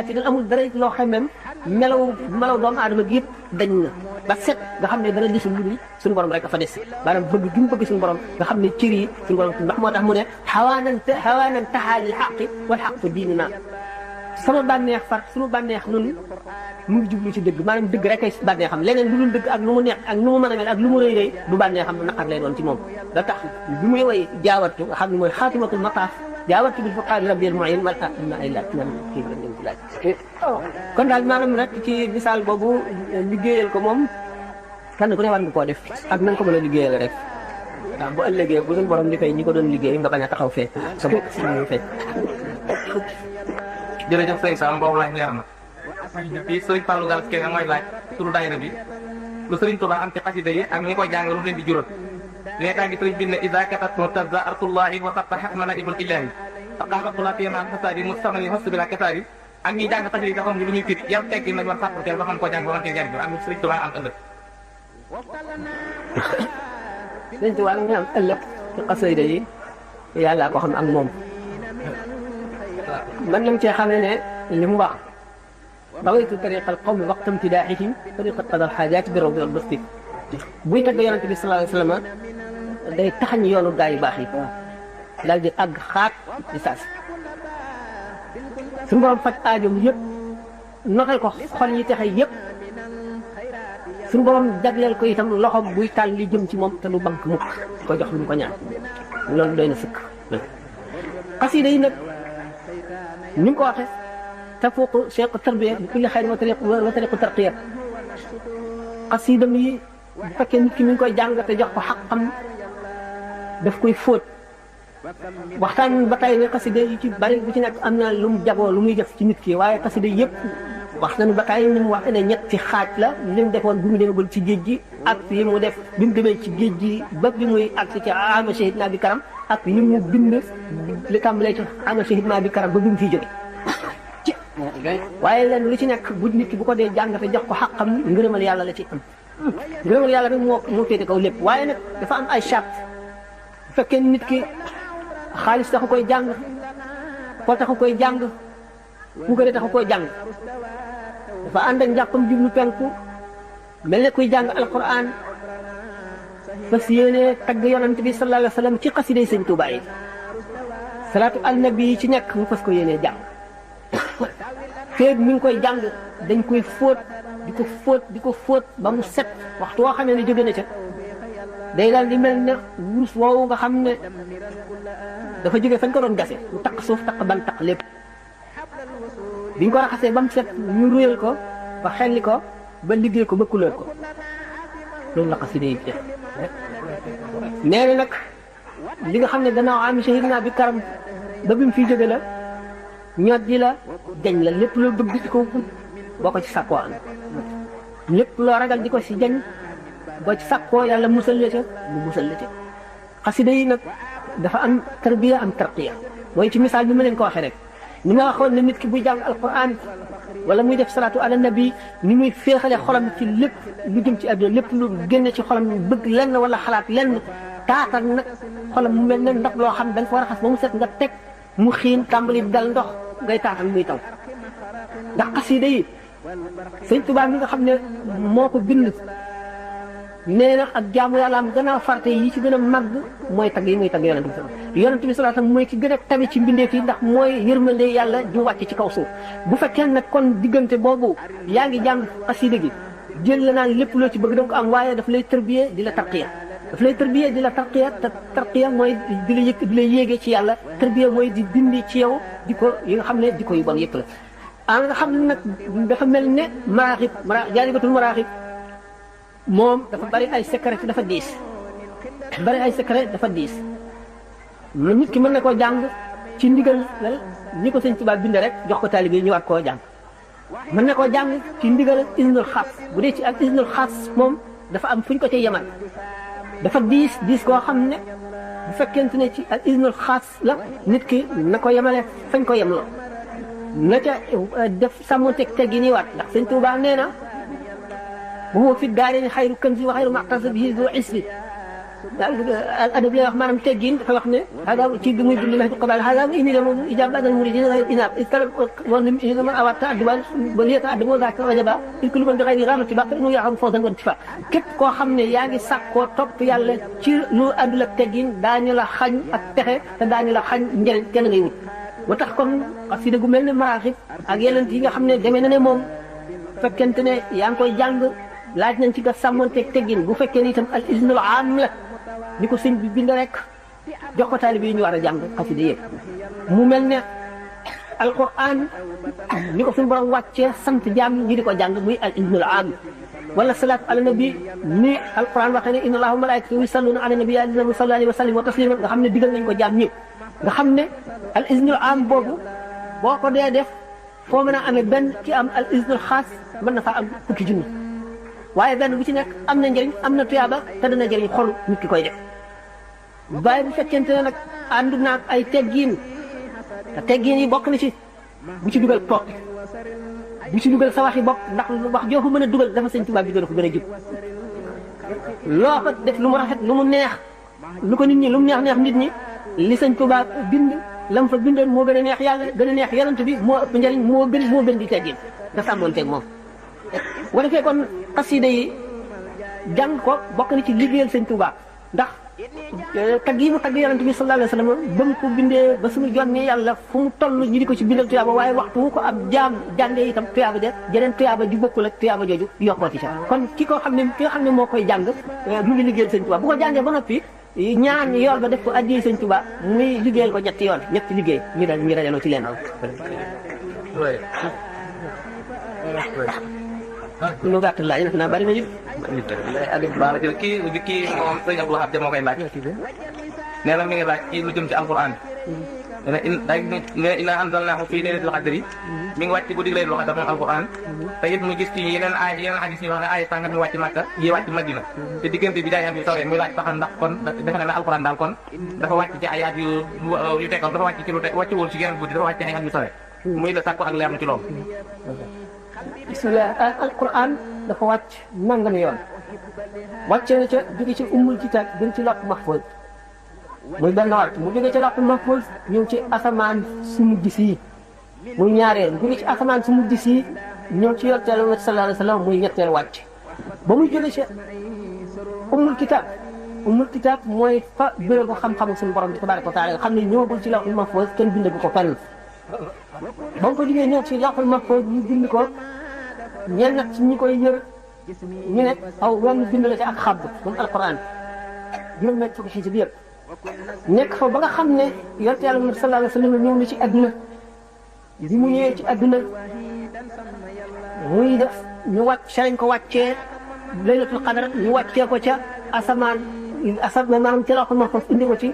tiital amul dara loo xamem melaw doomu aadama gi yëpp dañ na ba set nga xam ne dara desul lu dul suñu borom rek dafa des maanaam bëgg gi mu bëgg suñu borom nga xam ne cër yi suñu borom ndax moo tax mu ne xawaanan taxaalil xaqi wal xaqu diinuna sama bànneex suñu bànneex nun mu ngi jublu ci dëgg maanaam dëgg rek ay bànneexam leneen lu dul dëgg ak nu mu neex ak nu mu mën a mel ak lu mu rëy rëy du bànneexam naqar lay doon ci moom da tax bi muy woy jaawartu nga xam ne mooy xaatimatul mataaf jaawartu bil fuqaari rabbil mu'in mal na ay laaj nan kii la leen laaj kon daal maanaam rek ci misaal boobu liggéeyal ko moom kenn ku ne war nga koo def ak na nga ko mën a liggéeyal rek waaw bu ëllëgee bu suñu borom di fay ñi ko doon liggéey nga bañ a taxaw fee sa bopp si ñu fekk jërëjëf sëñ Sam boobu laaj leer na fii sëriñ Fallou Galass Kene mooy laaj turu daayira bi lu sëriñ Tuubaa am ci xasida yi ak ñi koy jàng lu leen di jural léegi ngi sëriñ bi ne ida katatno tazza artullahi wa sabta xasmana ibul ilahi aqabatula fiman fasadi mustamani hasbila kasari ak ñi jàng xasida yi nga xam ne lu ñuy firi yan teggi nañ war sàppateel ba xam ko jàng ba mën cee jàng am sëriñ Tuubaa am ëllëg sëriñ Tuubaa nga am ëllëg ci xasida yi yàlla ko xam ak moom man nañ cee xamee ne li mu wax rawaytu tariqa al qawmi waqta imtidaaxihim tariqa qada al xaajaati bi rawdi al basti buy tagg yonente bi sallallahu alayhi wa sallam day taxañ yoonu gaa yu baax yi daal di àgg xaat di saas suñu borom faj aajoom yëpp notal ko xol yi texe yëpp suñu borom jagleel ko itam loxom buy tàll li jëm ci moom te lu bank mukk ko jox lu mu ko ñaan loolu doy na sëkk xasida yi nag ni nga ko waxee tafuuqu cheikh tarbiya bi kulli xayrin wa tariqu tarqiya xasidam yi bu fekkee nit ki mi ngi koy jàng te jox ko xaqam daf koy fóot waxtaan ba tey ne xasida yi ci bari bu ci nekk am na lu mu jagoo lu muy def ci nit ki waaye xasida yëpp wax nañu ba tey ni mu wax ne ñetti xaaj la li mu defoon bi mu demagul ci géej gi ak li mu def bi mu demee ci géej gi ba bi muy agsi ci ama shahid naa bi karam ak li mu bind li tàmbalee ci ama shahid naa bi karam ba bi mu fiy jóge waaye leen lu ci nekk bu nit ki bu ko dee jàngate jox ko xaqam ngërëmal yàlla la ci am ngërëmal yàlla rek moo féete kaw lépp waaye nag dafa am ay charte bu fekkee nit ki xaalis taxu koy jàng foo taxu koy jàng bu gënee taxu koy jàng dafa ànd ak njàppam jublu penku mel ne kuy jàng alquran fas yéene tagg yonent bi sallallahu alayhi wa sallam ci xasiday sëñ Tuubaa yi salaatu al nabi ci nekk mu fas ko yéenee jàng feeg mi ngi koy jàng dañ koy fóot di ko fóot ba mu set waxtu woo xam ne jóge na ca day daal di mel ne wurus woowu nga xam ne dafa jóge fañ ko doon gase mu taq suuf taq ban taq lépp biñ ko raxasee ba mu set ñu ruyal ko ba xelli ko ba liggéey ko ba couleur ko loolu la xasida yi def nee na nag li nga xam ne gannaaw am shahid naa bi karam ba bi mu fiy jóge la ñoot ji la jañ la lépp loo bëgg di ko boo ko ci sàkkoo am lépp loo ragal di ko si jañ boo ci sàkkoo yàlla musal la ca mu musal la ca xasida yi nag dafa am tarbiya am tarqiya mooy ci misaal bi ma leen ko waxee rek ni ma waxoon ne nit ki buy jàng alquran wala muy def salaatu ala nabi ni muy féexale xolam ci lépp lu jëm ci àdduna lépp lu génne ci xolam bëgg lenn wala xalaat lenn taatal nag xolam mu mel ne ndox loo xam da nga ko war a xas ba mu set nga teg mu xiin tàmbali dal ndox ngay taatal muy taw ndax xasida yi sëñ Tuubaa mi nga xam ne moo ko bind nee na ak jaamu yàlla am gannaaw farte yi ci gën a màgg mooy tagg yi muy tagg yonent bi yonent bi sallallahu alayhi wasallam mooy ki gën a tabi ci mbindeef yi ndax mooy yërmande yàlla ju wàcc ci kaw suuf bu fekkee nag kon diggante boobu yaa ngi jàng xasida gi jël la naan lépp loo ci bëgg danga ko am waaye daf lay tërbiye di la tarqiya daf lay tërbiye di la tarqiya te tarqiya mooy di la yëkk di la yéegee ci yàlla tërbiye mooy di dindi ci yow di ko yi nga xam ne di ko yu bon yëpp la nga xam ne nag dafa mel ne maraaxib jaalibatul maraaxib moom dafa bari ay secret dafa diis bari ay secret dafa diis nit ki mën na koo jàng ci ndigal ñi ko sëñ Tuubaa binde rek jox ko taalibe yi ñu war koo jàng mën na koo jàng ci ndigal isnul xaas bu dee ci ak isnul xaas moom dafa am fu ñu ko ca yemal dafa diis koo xam ne bu fekkente ne ci ak isnul xaas la nit ki na ko yemale fañ ko yemloo na ca def sàmmonteeg teggi nii waat ndax sëñ Tuubaa nee na وهو في الدارين خير كنز وخير معتصم به ذو عسر الادب لي wax maanaam teggin dafa wax ne hada ci bi muy bind la ci qabal hada ini la moom ijab badal muridin ghayr inab iskal won ni man awat adwal baliyata adbo zaka wajaba kullu man ghayri ramati baq inu yaxam fawzan wa intifa képp koo xam ne yaa ngi sàkkoo topp yàlla ci lu àndul ak teggin daañu la xañ ak texe te daañu la xañ njëriñ kenn ngay wut ba tax kon xasida gu mel ne maraaxib ak yeneen yi nga xam ne demee na ne moom fekkente ne yaa ngi koy jàng laaj nañ ci nga sàmmonteeg teggin bu fekkee ni itam al iznul aam la ni ko sëñ bi bind rek jox ko taalibe yi ñu war a jàng xasida yëpp mu mel ne alquran ni ko suñu borom wàccee sant jaam ñi di ko jàng muy al iznul aam wala salaatu ala nabi ni alquran waxee ne inna allaha wa malaikatahu yusalluna ala nabi ya ayyuhallazina sallu alayhi wa sallimu taslima nga xam ne digal nañ ko jaam ñëpp nga xam ne al iznul aam boobu boo ko dee def foo mën a amee benn ki am al iznul xaas mën na faa am fukki junni waaye benn bu ci nekk am na njëriñ am na tuyaaba te dana njëriñ xol nit ki koy def waaye bu fekkente ne nag ànd naag ay teggiin te teggiin yi bokk na ci bu ci dugal toog bu ci dugal sa waxi bopp ndax wax joo fa mën a dugal dafa sëñ Tuubaa bi gën a ko gën a jub loo fa def lu mu rafet lu mu neex lu ko nit ñi lu mu neex nit ñi li sëñ Tuubaa bind lam fa bindoon moo gën a neex yàlla gën a neex yonent bi moo ëpp njëriñ moo gën di teggiin nga sàmmoon teeg moom bu defee kon xasida yi jàng ko bokk na ci liggéeyal sëñ Tuubaa ndax tagg yi mu tagg yonent bi sallallahu alayhi wa sallam ba mu ko bindee ba suñu jonnee yàlla fu mu toll ñu di ko ci bindal tuyaaba waaye waxtu wu ko ab jaam jàngee itam tuyaaba de jeneen tuyaaba ju bokkul ak tuyaaba jooju yokkooti ca kon ki nga xam ne moo koy jàng mu ngi liggéeyal sëñ Tuubaa bu ko jàngee ba noppi ñaan yool ba def ko addiyee sëñ Tuubaa muy liggéeyal ko ñetti yoon ñetti liggéey ñu dajaloo ci leen lu gàtt laaj nag naa bari na ñu. baax na kii moom sëñ Abdou Wahab moo koy laaj. nee na mi ngi laaj ci lu jëm ci alquran. nee na inna anzalnaahu fii laylatil qadri mi ngi wàcc ci guddi laylatul qadr moom alquran. te it mu gis ci yeneen hadis yi wax ne ay sàngat mi wàcc Makka yi wàcc Madina. te diggante bi day am yu sawee muy laaj sax ndax kon defe na ne alquran daal kon dafa wàcc ci ay at yu tegoon dafa wàcc ci lu wàccuwul ci yeneen guddi dafa wàcc ci ay at yu sawee. muy la sàkku ak leer na ci loolu. bismillah alquran dafa wàcc nangam yoon wàcce na ca jóge ci ummul kitaab gën ci lawh mahfuz muy benn wàcc mu jóge ci lawh mahfuz ñëw ci asamaan su mujj si muy ñaareel jóge ci asamaan su mujj si ñëw ci yonent Yàlla sallallahu alayhi wa sallam muy ñetteel wàcc ba muy jóge ci ummul kitaab mooy fa bérébu xam-xamu suñu borom bi tabaaraka wa taala nga xam ne ñëwagul ci lawh mahfuz kenn bindagu ko fenn ba mu ko jógee ñëw ci lawhul mahfuz ñu bind ko ñenn nag ci ñi koy yër ñu ne aw wenn bind la ci ak xabb moom alquran juróom-ñett fukki xisib yëpp nekk fa ba nga xam ne yonent Yàlla Muhammad sallallahu alayhi wa sallam ñëw na ci adduna bi mu ñëwee ci adduna muy def ñu wàcc lañ ko wàccee laylatul qadr ñu wàccee ko ca asamaan maanaam ci lawhul mahfuz indi ko ci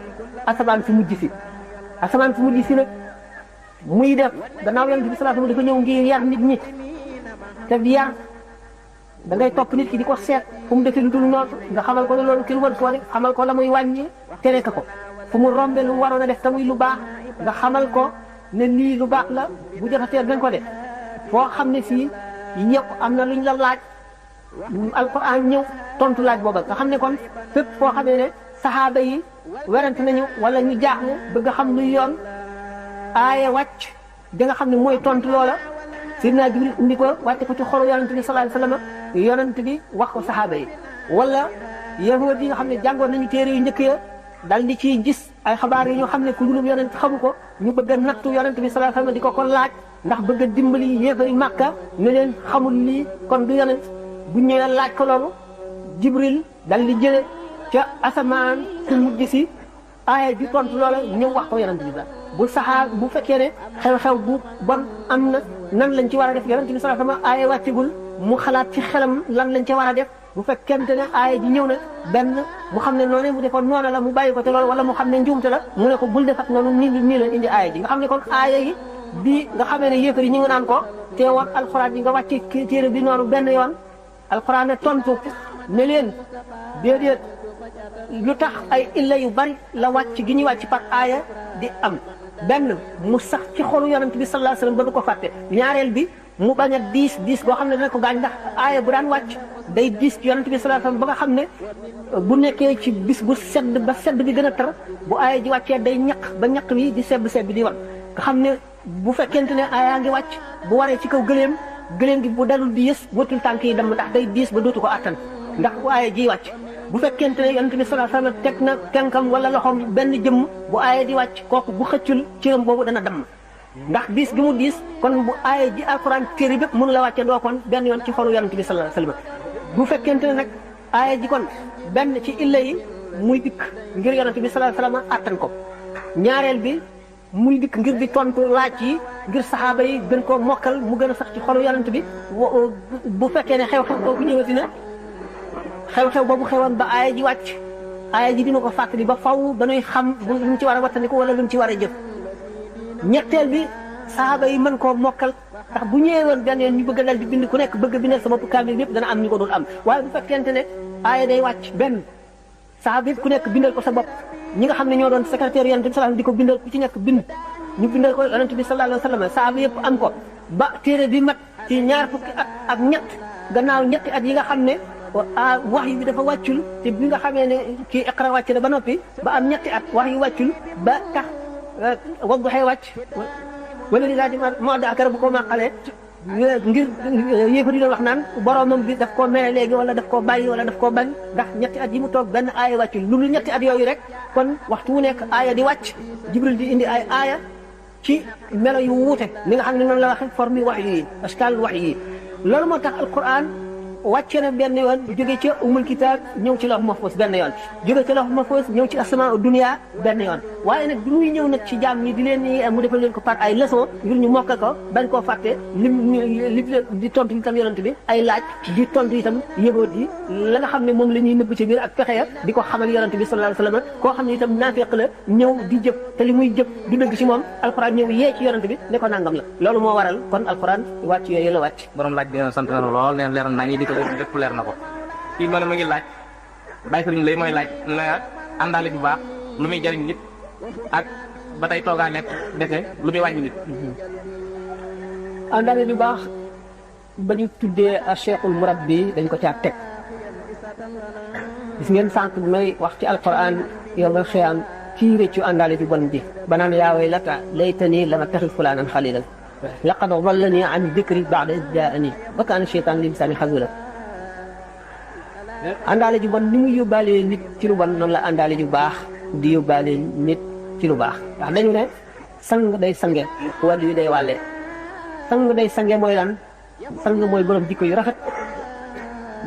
asamaan fi mujj si asamaan fi mujj si nag muy def gannaaw yonent bi sallallahu alayhi wa sallam dafa ñëw ngir yar nit ñi te yar da ngay topp nit ki di ko seet fu mu defee lu dul noonu nga xamal ko ne loolu kenn war koo def xamal ko la muy wàññi tere ko fu mu rombe lu waroon a def te muy lu baax nga xamal ko ne lii lu baax la bu jotatee dañ ko def foo xam ne fii ñëpp am na luñ la laaj alquran ñëw tontu laaj booba nga xam ne kon fépp foo xamee ne saxaaba yi werante nañu wala ñu jaaxle bëgg a xam luy yoon aaya wàcc da nga xam ne mooy tontu loola Sidna Jibril indi ko wàcce ko ci xolu yonent bi sallallahu alayhi wasallam yonent bi wax ko saxaaba yi wala yahud yi nga xam ne jàngoon nañu téere yu njëkk ya dal di ciy gis ay xabaar yi ñoo xam ne ku dul yonent xamu ko ñu bëgg a nattu yonent bi sallallahu alayhi wasallam di ko laaj ndax bëgg a dimbali yéefari Màkka ne leen xamul lii kon du yonent bu ñëwee laaj ko loolu Jibril dal di jële ca asamaan ku mujj si aaya bi tontu loola ñëw wax ko yonent bi bu saxaar bu fekkee ne xew-xew bu bon am na nan lañ ci war a def yonent bi sallallahu alayhi wasallam aaya wàccigul mu xalaat ci xelam lan lañ ci war a def bu fekkente ne aaya ji ñëw na benn mu xam ne noonu mu defoon noonu la mu bàyyi ko te loolu wala mu xam ne njuumte la mu ne ko bul defat noonu nii la indi aaya ji nga xam ne kon aaya yi bi nga xamee ne yéefar yi ñu ngi naan ko teewoon alxuraan yi nga wàcce téere bi noonu benn yoon alxuraan ne tontu ne leen déedéet lu tax ay illa yu bari la wàcc gi ñuy wàcc par aaya di am benn mu sax ci xolu yonent bi sallallahu alayhi wasallam ba du ko fàtte ñaareel bi mu bañ a diis boo xam ne dana ko gaañ ndax aaya bu daan wàcc day diis ci yonent bi sallallahu alayhi wasallam ba nga xam ne bu nekkee ci bis bu sedd ba sedd bi gën a tar bu aaya ji wàccee day ñaq ba ñaq bi di sebb bi di wan nga xam ne bu fekkente ne aaya ngi wàcc bu waree ci kaw gëléem gi bu dalul di yës wëtul tànk yi dem ndax day diis ba dootu ko attan ndax bu aaya ji wàcc bu fekkente ne yonent bi sallallahu alayhi wasallam teg na tenkam wala loxoom benn jëmm bu aaya di wàcc kooku bu xëccul cëram boobu dana damm ndax diis gi mu diis kon bu aaya ji alquran téere bépp mënu la wàcce doo kon benn yoon ci xolu yonent bi sallallahu alayhi wasallam bu fekkente ne nag aaya ji kon benn ci illa yi muy dikk ngir yonent bi sallallahu alayhi wasallam attan ko ñaareel bi muy dikk ngir di tontu laaj yi ngir saxaaba yi gën koo mokkal mu gën a sax ci xolu yonent bi bu fekkee ne xew-xew boobu ñëwati na xew-xew boobu xewoon ba aaya ji wàcc aaya ji dina ko fàttali ba faw dañuy xam lu mu ci war a wattandiku wala lu mu ci war a jëf ñetteel bi saxaaba yi mën koo mokkal ndax bu ñëwee woon benn yoon ñu bëgg a dal di bind ku nekk bëgg a bindal sa bopp kaamil yëpp dana am ñu ko dul am waaye bu fekkente ne aaya day wàcc benn saxaaba yëpp ku nekk bindal ko sa bopp ñi nga xam ne ñoo doon secrétaire yonent bi sallallahu alayhi wasallam di ko bindal ku ci nekk bind ñu bindal ko yonent bi sallallahu alayhi wasallam saxaaba yëpp am ko ba téere bi mat ci ñaar fukki at ak ñett gannaaw ñetti at yi nga xam ne wax yi bi dafa wàccul te bi nga xamee ne kii iqra wàcc na ba noppi ba am ñetti at wax yi wàccul ba tax wadduha wàcc wala li laa di moo da akara bu ko màqalee ngir yéefar yi doon wax naan boromam bi daf koo mere léegi wala daf koo bàyyi wala daf koo bañ ndax ñetti at yi mu toog benn aaya wàccul lu dul ñetti at yooyu rek kon waxtu wu nekk aaya di wàcc Jibril di indi ay aaya ci melo yu wuute li nga xam ne noonu la waxe forme wax yi askal wax yi loolu moo tax alquran wàcce na benn yoon jóge ca umul kitaab ñëw ci lawh mahfuz benn yoon jóge ca lawh mahfuz ñëw ci asmaa dunya benn yoon waaye nag bi muy ñëw nag ci jaam ñi di leen mu defal leen ko par ay leçon ngir ñu mokkal ko bañ koo fàtte li di tontu itam yonent bi ay laaj di tontu itam yëgoot yi la nga xam ne moom la ñuy nëbb ci biir ak pexe ya di ko xamal yonent bi sallallahu alayhi wasallam koo xam ne itam naafeq la ñëw di jëf te li muy jëf du dëgg ci moom alquran ñëw yee ci yonent bi ne ko nangam la loolu moo waral kon alquran wàcc yooyu la wàcc borom laaj bi sant na lool neen leer nañ di ko lépp leer na ko kii ma ne ma ngi laaj bàyyi sëriñ lay mooy laaj na àndaale bu baax lu muy jariñ nit ak ba tey toogaa nekk defe lu muy wàññi nit àndaale bu baax ba ñu tuddee a cheikhul murabbi dañ ko caa teg gis ngeen sànq bi may wax ci alquran yowmal xiyaam kii réccu àndaale bi bon ji ba naan yaa waylata laytanii lam attaxid fulaanan xaliilan laqad dallanii an dikri ba'da iz jaa'anii wa kaana shaytaanu li insaani xazuula àndaale ju bon ni muy yóbbaale nit ci lu bon noonu la àndaale ju baax di yóbbaale nit ci lu baax ndax dañu ne sang day sange wàllu yu day wàlle sang day sange mooy lan sang mooy borom jikko yu rafet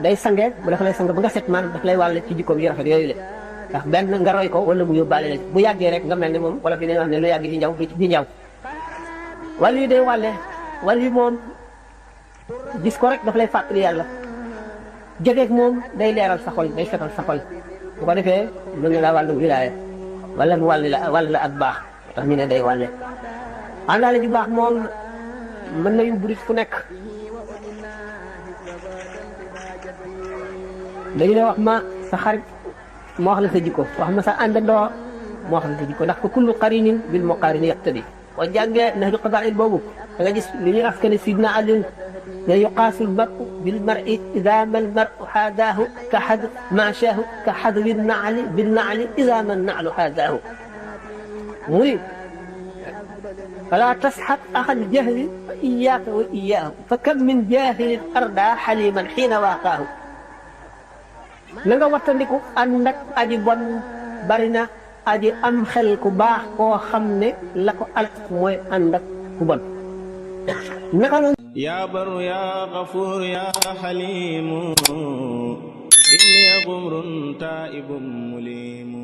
day sange bu dafa lay sang ba nga set man daf lay wàlle ci jikkoom yu rafet yooyu le ndax benn nga roy ko wala mu yóbbaale la bu yàggee rek nga mel ne moom wala fi ne wax ne lu yàgg ci njaw di njaw wàllu yu day wàlle wàllu yu moom gis ko rek daf lay fàttali yàlla jegeeg moom day leeral sa xol day setal sa xol bu ko defee mën nga laa wàllu wilaaya wala mu wàll la ak baax tax ñu ne day wàlle àndaale ju baax moom mën na yóbbu nit fu nekk dañu ne wax ma sa xarit moo wax la sa jikko wax ma sa àndandoo moo wax la sa jikko ndax ko kullu qarinin bil muqarini yaqtadi boo jàngee nahju qadaa'il boobu da nga gis li ñuy askane sidna Ali ne yuqaasu lmaru bilmari ida ma lmaru haadaahu ka xad maachaahu ka xadwi naali binnaali ida ma naalu haadaahu muy fala tasxab axal jahli fa iyaaka wa iyaahu fa kam min jaahilin arda xaliman xiina waaqaahu na nga wattandiku ànd ak aji bon bari na aji am xel ku baax koo xam ne la ko alak mooy ànd ak ku bon naka noonu yaa baru yaa gafuur yaa xaliimu inni gumrun taa'ibun mulimu